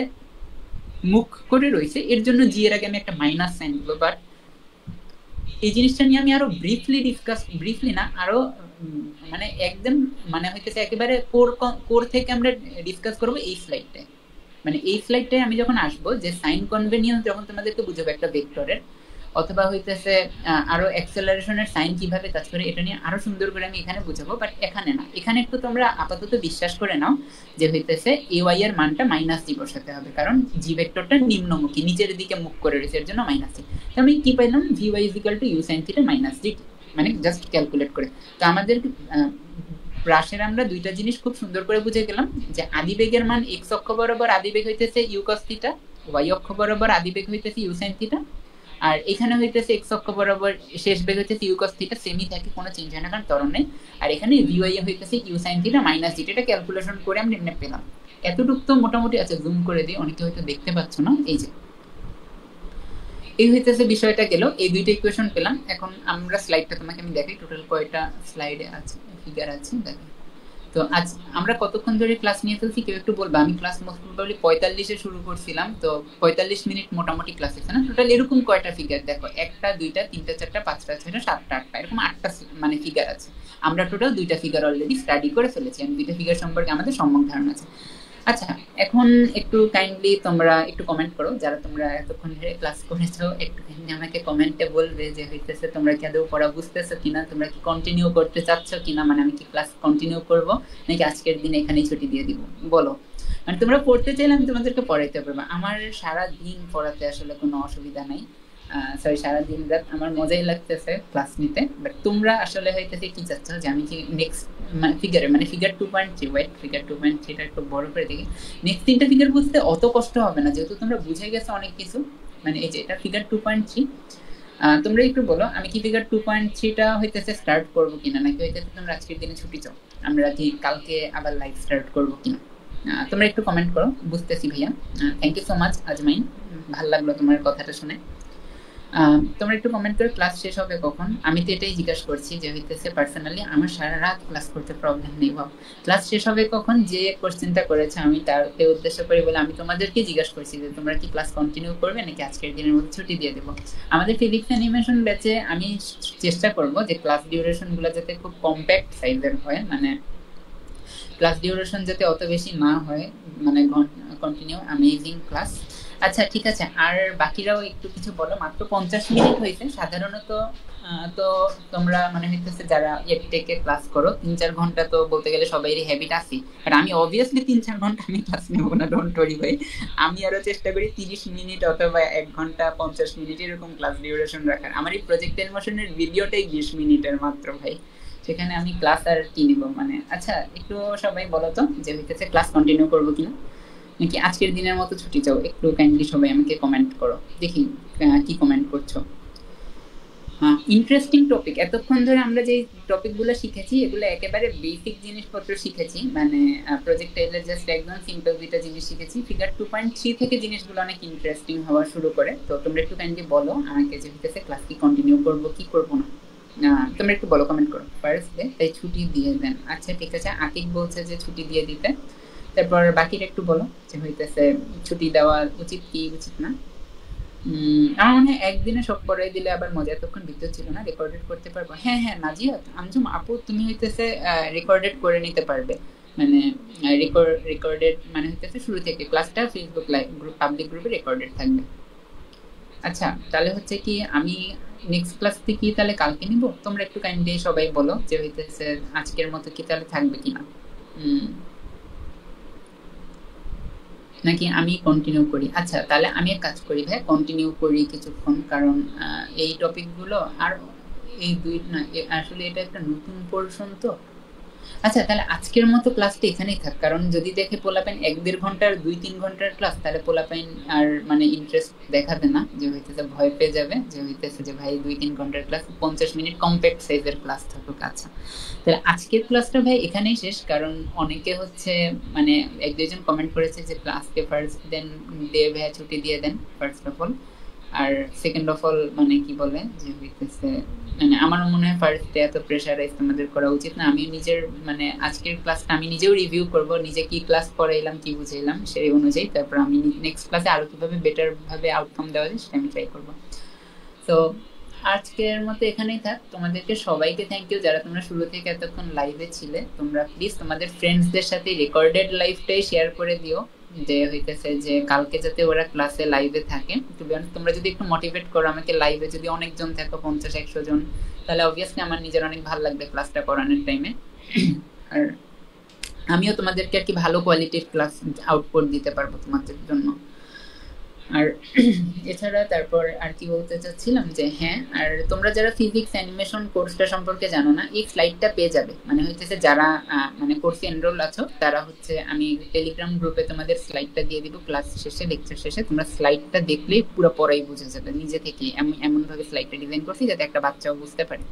মুখ করে রয়েছে, এর জন্য জি এর আগে আমি একটা মাইনাস সাইন দিবো। বাট এই জিনিসটা নিয়ে আমি আরো ব্রিফলি ডিসকাস, ব্রিফলি না আরো মানে একদম মানে হইতেছে একেবারে কোর থেকে আমরা ডিসকাস করবো এই স্লাইডে। মানে এই স্লাইডটাই আমি যখন আসবো, যে সাইন কনভেনিয়েন্স যখন তোমাদেরকে বুঝাবো একটা ভেক্টরের, অথবা হইতেছে আরো অ্যাক্সেলারেশনের সাইন কিভাবে কাজ করে, এটা নিয়ে আরো সুন্দর করে আমি এখানে বুঝাবো। বাট এখানে না, এখানে একটু তোমরা আপাতত বিশ্বাস করে নাও যে হইতেছে এ ওয়াই এর মানটা মাইনাস জি বসাতে হবে, কারণ জি ভেক্টরটা নিম্নমুখী নিচের দিকে মুখ করে রয়েছে, এর জন্য মাইনাস জি। আমি কি পাইলাম, V Y is equal to you sine theta minus G, মানে জাস্ট ক্যালকুলেট করে। তো আমাদের ব্রাশের আমরা দুইটা জিনিস খুব সুন্দর করে বুঝে গেলাম, যে আদিবেগের মান এক্স অক্ষ বরাবর আদিবেগ হইতেছে ইউ কস থিটা, ওয়াই অক্ষ বরাবর আদিবেগ হইতেছে ইউ সাইন থিটা, আর এখানে হইতেছে এক্স অক্ষ বরাবর শেষ বেগ হইতেছে ইউ কস থিটা, সেমই থাকে, কোনো চেঞ্জ হয় না কারণ ত্বরণ নেই। আর এখানে ভিওয়াই হইতেছে ইউ সাইন থিটা মাইনাস জি, এটা ক্যালকুলেশন করে আমরা এমনি পেলাম। এতটুকু তো মোটামুটি আছে, জুম করে দিই, অনেকে হয়তো দেখতে পাচ্ছ না। এই যে এই হইতেছে বিষয়টা গেল, এই দুইটা ইকুয়েশন পেলাম। এখন আমরা স্লাইডটা তোমাকে আমি দেখাই, টোটাল কয়টা স্লাইডে আছে ফিগার আছে দেখো। তো আজ আমরা কতক্ষণ ধরে ক্লাস নিয়ে ফেলছি কেউ একটু বলবা। আমি ক্লাস মোস্ট প্রবাবলি 45-এ শুরু করছিলাম, তো 45 মিনিট মোটামুটি ক্লাস হচ্ছে না। টোটাল এরকম কয়টা ফিগার দেখো, 1টা 2টা 3টা 4টা 5টা 6টা 7টা 8টা, এরকম 8টা মানে ফিগার আছে। আমরা টোটাল 2টা ফিগার অলরেডি স্টাডি করে ফেলেছি, আমি 2টা ফিগার সম্পর্কে আমাদের সম্যক ধারণা আছে। আচ্ছা, এখন একটু কাইন্ডলি তোমরা একটু কমেন্ট করো, যারা তোমরা এতক্ষণ ধরে ক্লাস করেছো একটু কাইন্ডলি আমাকে কমেন্টে বলবে যে হইতেছে তোমরা কি আদৌ পড়া বুঝতেছো কিনা, তোমরা কি কন্টিনিউ করতে চাচ্ছ কিনা, মানে আমি কি ক্লাস কন্টিনিউ করব নাকি আজকের দিন এখানেই ছুটি দিয়ে দিব, বলো। মানে তোমরা পড়তে চাইলে আমি তোমাদেরকে পড়াইতে পারবো, আমার সারা দিন পড়াতে আসলে কোনো অসুবিধা নাই। সরি, সারা দিন রাত আমার মজাই লাগতেছে ক্লাস নিতে, বাট তোমরা আসলে হইতেছে কি চাচ্ছ যে আমি কি নেক্সট ফিগারে মানে ফিগার 2.3, ওয়েট ফিগার 2.3টা একটু বড় করে দেখি, নেক্সট তিনটা ফিগার বুঝতে অত কষ্ট হবে না যেহেতু তোমরা বুঝে গেছো অনেক কিছু। মানে এই যে এটা ফিগার 2.3, তোমরা একটু বলো আমি কি ফিগার 2.3টা হইতেছে স্টার্ট করবো কিনা, নাকি হইতেছে তোমরা আজকের দিনে ছুটি চাও, আমরা কি কালকে আবার লাইভ স্টার্ট করবো কিনা। তোমরা একটু কমেন্ট করো, বুঝতেছি ভাইয়া। থ্যাংক ইউ সো মাচ আজমাইন, ভালো লাগলো তোমার কথাটা শুনে। তোমরা একটু কমেন্ট করে ক্লাস শেষ হবে কখন, আমি তো এটাই জিজ্ঞাসা করছি যে হইতেছে পার্সোনালি আমার সারা রাত ক্লাস করতে প্রবলেম নেই, ভাব ক্লাস শেষ হবে কখন, যে কোশ্চেনটা করেছে আমি তারকে উদ্দেশ্য করে বলে আমি তোমাদেরকে জিজ্ঞাসা করছি যে তোমরা কি ক্লাস কন্টিনিউ করবে নাকি আজকের দিনের মধ্যে ছুটি দিয়ে দেবো। আমাদের ফিজিক্স অ্যানিমেশন ব্যাচে আমি চেষ্টা করব যে ক্লাস ডিউরেশন গুলো যাতে খুব কম্প্যাক্ট সাইজের হয়, মানে ক্লাস ডিউরেশন যাতে অত বেশি না হয়, মানে কন্টিনিউ অ্যামেজিং ক্লাস। আচ্ছা ঠিক আছে, আর বাকিরাও একটু কিছু বলো, মাত্র 50 মিনিট হয়েছে সাধারণত। তো তোমরা মানে হইতেছে যারা টেকে ক্লাস করো 3-4 ঘন্টা তো বলতে গেলে সবাইরই হ্যাবিট আছে, আর আমি অবভিয়াসলি 3-4 ঘন্টা আমি ক্লাস নেবো না, ডোন্ট ওয়ারি ভাই। আমি আরো চেষ্টা করি 30 মিনিট অথবা 1 ঘন্টা 50 মিনিট এরকম ক্লাস ডিউরেশন রাখার। আমার এই প্রজেক্ট অ্যানিমেশনের ভিডিওটাই 20 মিনিটের মাত্র ভাই, সেখানে আমি ক্লাস আর কি নিব মানে। আচ্ছা একটু সবাই বলো তো যে হইতেছে ক্লাস কন্টিনিউ করবো কিনা নাকি আজকের দিনের মতো ছুটি চাও, একটু কাইন্ডলি সবাই আমাকে কমেন্ট করো দেখি কি কমেন্ট করছো। ইন্টারেস্টিং টপিক, এতক্ষণ ধরে আমরা যে টপিকগুলো শিখেছি এগুলো একেবারে বেসিক জিনিসপত্র শিখেছি, মানে প্রজেক্টাইলের জাস্ট একদম সিম্পল দুইটা জিনিস শিখেছি। ফিগার 2.3 থেকে জিনিসগুলো অনেক ইন্টারেস্টিং হওয়া শুরু করে। তো তোমরা একটু কাইন্ডলি বলো আমাকে যে হইতেছে ক্লাস কি কন্টিনিউ করবো কি করবো না, তোমরা একটু বলো, কমেন্ট করো। ফার্স্ট ডে তাই ছুটি দিয়ে দেন, আচ্ছা ঠিক আছে, আকিব বলছে যে ছুটি দিয়ে দিতে। তারপর বাকিটা একটু বলো যে হইতেছে ছুটি দেওয়া উচিত কি উচিত না। আমার মনে হয় একদিনে সব করাই দিলে আবার মজা, এতক্ষণ বিদ্যুৎ ছিল না, রেকর্ডেড করতে পারবো। হ্যাঁ হ্যাঁ নাজিয়া আঞ্জুম আপু তুমি হইতেছে রেকর্ডেড করে নিতে পারবে, মানে রেকর্ডেড মানে হইতেছে শুরু থেকে ক্লাসটা ফেসবুক লাইভ গ্রুপ পাবলিক গ্রুপে রেকর্ডেড থাকবে। আচ্ছা তাহলে হচ্ছে কি আমি নেক্সট ক্লাস থেকে তাহলে কালকে নিব, তোমরা একটু কাইন্ডলি সবাই বলো যে হইতেছে আজকের মতো কি তাহলে থাকবে কিনা, নাকি আমি কন্টিনিউ করি। আচ্ছা তাহলে আমি এক কাজ করি ভাই, কন্টিনিউ করি কিছুক্ষণ, কারণ এই টপিকগুলো আর এই দুই না আসলে এটা একটা নতুন পোর্শন তো। আচ্ছা তাহলে আজকের মতো ক্লাসটা এখানেই থাক, কারণ যদি দেখে পোলাপাইন 1-1.5 ঘন্টার 2-3 ঘন্টার ক্লাস, তাহলে পোলাপাইন আর মানে ইন্টারেস্ট দেখাবে না, যে হইতেছে ভয় পেয়ে যাবে যে হইতেছে যে ভাই 2-3 ঘন্টার ক্লাস 50 মিনিট কম্প্যাক্ট সাইজের ক্লাস থাকুক। আচ্ছা তাহলে আজকের ক্লাসটা ভাই এখানেই শেষ, কারণ অনেকে হচ্ছে মানে 1-2জন কমেন্ট করেছে যে ক্লাসকে ফার্স্ট দেন ডে ভাইয়া ছুটি দিয়ে দেন ফার্স্ট অফ অল, আর সেকেন্ড অফ অল মানে কি বলে যে হইতেছে মানে আমার মনে হয় ফার্স্ট ডে এত প্রেশারাইজ তোমাদের করা উচিত না। আমি নিজের মানে আজকের ক্লাসটা আমি নিজেও রিভিউ করব, নিজে কি ক্লাস করাইলাম কি বুঝাইলাম সেই অনুযায়ী, তারপর আমি নেক্সট ক্লাসে আরো কিভাবে বেটার ভাবে আউটকাম দেওয়া যায় সেটা আমি ট্রাই করবো। তো আজকের মতো এখানেই থাক, তোমাদেরকে সবাইকে থ্যাংক ইউ যারা তোমরা শুরু থেকে এতক্ষণ লাইভে ছিলে। তোমরা প্লিজ তোমাদের ফ্রেন্ডসদের সাথে রেকর্ডেড লাইভটাই শেয়ার করে দিও, যে হইতেছে যে কালকে যাতে ওরা ক্লাসে লাইভে থাকে। তোমরা যদি একটু মোটিভেট করো আমাকে, লাইভে যদি অনেকজন থাকো 50-100 জন, তাহলে অবভিয়াসলি আমার নিজের অনেক ভালো লাগবে ক্লাসটা করানোর টাইমে, আর আমিও তোমাদেরকে আর কি ভালো কোয়ালিটির ক্লাস আউটপুট দিতে পারবো তোমাদের জন্য। আর এছাড়া তারপর আর কি বলতে চাচ্ছিলাম যে হ্যাঁ, আর তোমরা যারা ফিজিক্স অ্যানিমেশন কোর্সটা সম্পর্কে জানো না, এই স্লাইডটা পেয়ে যাবে, মানে হইতেছে যারা মানে কোর্সে এনরোল আছো তারা হচ্ছে আমি টেলিগ্রাম গ্রুপে তোমাদের স্লাইডটা দিয়ে দিব ক্লাস শেষে, লেকচার শেষে। তোমরা স্লাইডটা দেখলেই পুরো পড়াই বুঝে যাবে নিজে থেকে, এমন ভাবে স্লাইডটা ডিজাইন করছি যাতে একটা বাচ্চাও বুঝতে পারে।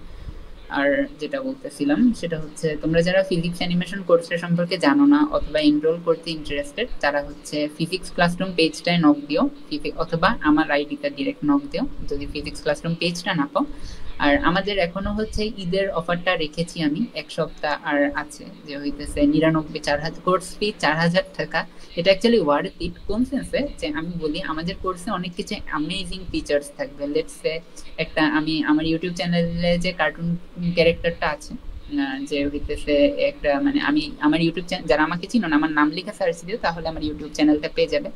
আর যেটা বলতেছিলাম সেটা হচ্ছে তোমরা যারা ফিজিক্স অ্যানিমেশন কোর্সের সম্পর্কে জানো না অথবা এনরোল করতে ইন্টারেস্টেড, তারা হচ্ছে ফিজিক্স ক্লাসরুম পেজটায় নক দিও, অথবা আমার আইডিটা ডিরেক্ট নক দিও যদি ফিজিক্স ক্লাসরুম পেজটা না পাও। আর আমাদের এখনো হচ্ছে ঈদের অফারটা রেখেছি আমি, 1 সপ্তাহ আর আছে, যে হইতেছে 99 কোর্স ফি 4000 টাকা। এটা অ্যাকচুয়ালি ওয়ার্ড ইট কোন সেন্সে যে আমি বলি আমাদের কোর্সে অনেক কিছু অ্যামেজিং ফিচার্স থাকবে। লেটস সে একটা আমি আমার ইউটিউব চ্যানেলে যে কার্টুন ক্যারেক্টারটা আছে যে হইতেছে একটা মানে আমি আমার ইউটিউব চ্যানেল, যারা আমাকে চিনো না, আমার নাম লিখে সার্চ দিও তাহলে আমার ইউটিউব চ্যানেলটা পেয়ে যাবে।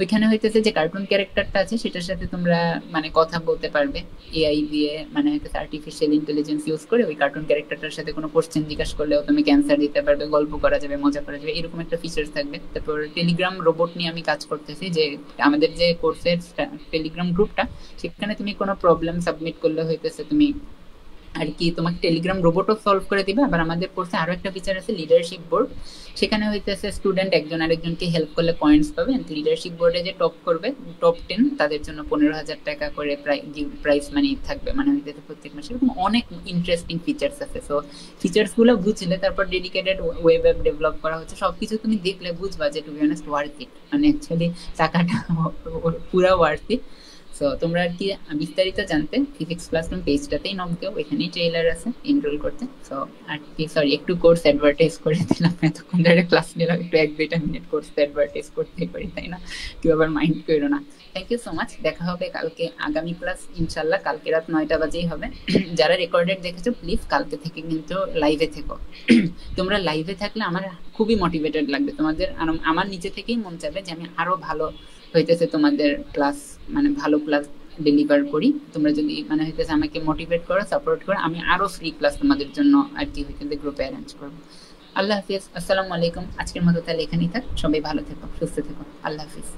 ওইখানে হইতেছে যে কার্টুন ক্যারেক্টারটা আছে সেটার সাথে তোমরা মানে কথা বলতে পারবে এআই দিয়ে, মানে হইতেছে আর্টিফিশিয়াল ইন্টেলিজেন্স ইউজ করে ওই কার্টুন ক্যারেক্টারটার সাথে কোনো কোশ্চেন জিজ্ঞাসা করলেও তুমি ক্যান্সার দিতে পারবে, গল্প করা যাবে, মজা করা যাবে, এরকম একটা ফিচার থাকবে। তারপর টেলিগ্রাম রোবট নিয়ে আমি কাজ করতেছি, যে আমাদের যে কোর্সের টেলিগ্রাম গ্রুপটা, সেখানে তুমি কোনো প্রবলেম সাবমিট করলে হইতেছে তুমি আর কি তোমাকে টেলিগ্রাম রোবটও সলভ করে দিবে। আবার আমাদের কোর্সে আরো একটা ফিচার আছে লিডারশিপ বোর্ড, সেখানে হইতেছে স্টুডেন্ট একজন আরেকজনকে হেল্প করলে পয়েন্টস পাবে। লিডারশিপ বোর্ডে যে টপ করবে, টপ 10 তাদের জন্য 15,000 টাকা করে প্রাইস মানি থাকবে, মানে হইতেছে প্রত্যেক মাসে। এরকম অনেক ইন্টারেস্টিং ফিচার্স আছে। সো ফিচার্স গুলো বুঝলে তারপর ডেডিকেটেড ওয়েব অ্যাপ ডেভেলপ করা হচ্ছে, সবকিছু তুমি দেখলে বুঝবা যে to be honest worth it, মানে অ্যাকচুয়ালি টাকাটা পুরা ওয়ার্থ ইট। সো তোমরা আর কি বিস্তারিত জানতে ফিজিক্স ক্লাসরুম পেজটাতেই নক দিও, ওইখানেই ট্রেইলার আছে এনরোল করতে। সো আর কি সরি একটু কোর্স অ্যাডভার্টাইজ করে দিলাম, এতক্ষণ ধরে ক্লাস নিলাম, একটু 1-2 মিনিট কোর্স অ্যাডভার্টাইজ করতেই পারি, তাই না? কেউ আবার মাইন্ড করো না। থ্যাংক ইউ সো মাচ, দেখা হবে কালকে আগামী ক্লাস ইনশাল্লাহ কালকে রাত 9টা বাজেই হবে। যারা রেকর্ডেড দেখেছো প্লিজ কালকে থেকে কিন্তু লাইভে থেকো। তোমরা লাইভে থাকলে আমার খুবই মোটিভেটেড লাগবে, তোমাদের আমার নিচে থেকেই মন চাবে যে আমি আরো ভালো হইতেছে তোমাদের ক্লাস, মানে ভালো ক্লাস ডেলিভার করি। তোমরা যদি মানে হইতেছে আমাকে মোটিভেট করো, সাপোর্ট করো, আমি আরো ফ্রি ক্লাস তোমাদের জন্য আর কি হইতেছে গ্রুপে অ্যারেঞ্জ করবো। আল্লাহ হাফিজ, আসসালামু আলাইকুম। আজকের মতো তাহলে এখানেই থাক, সবাই ভালো থেকো, সুস্থ থেকো, আল্লাহ হাফিজ।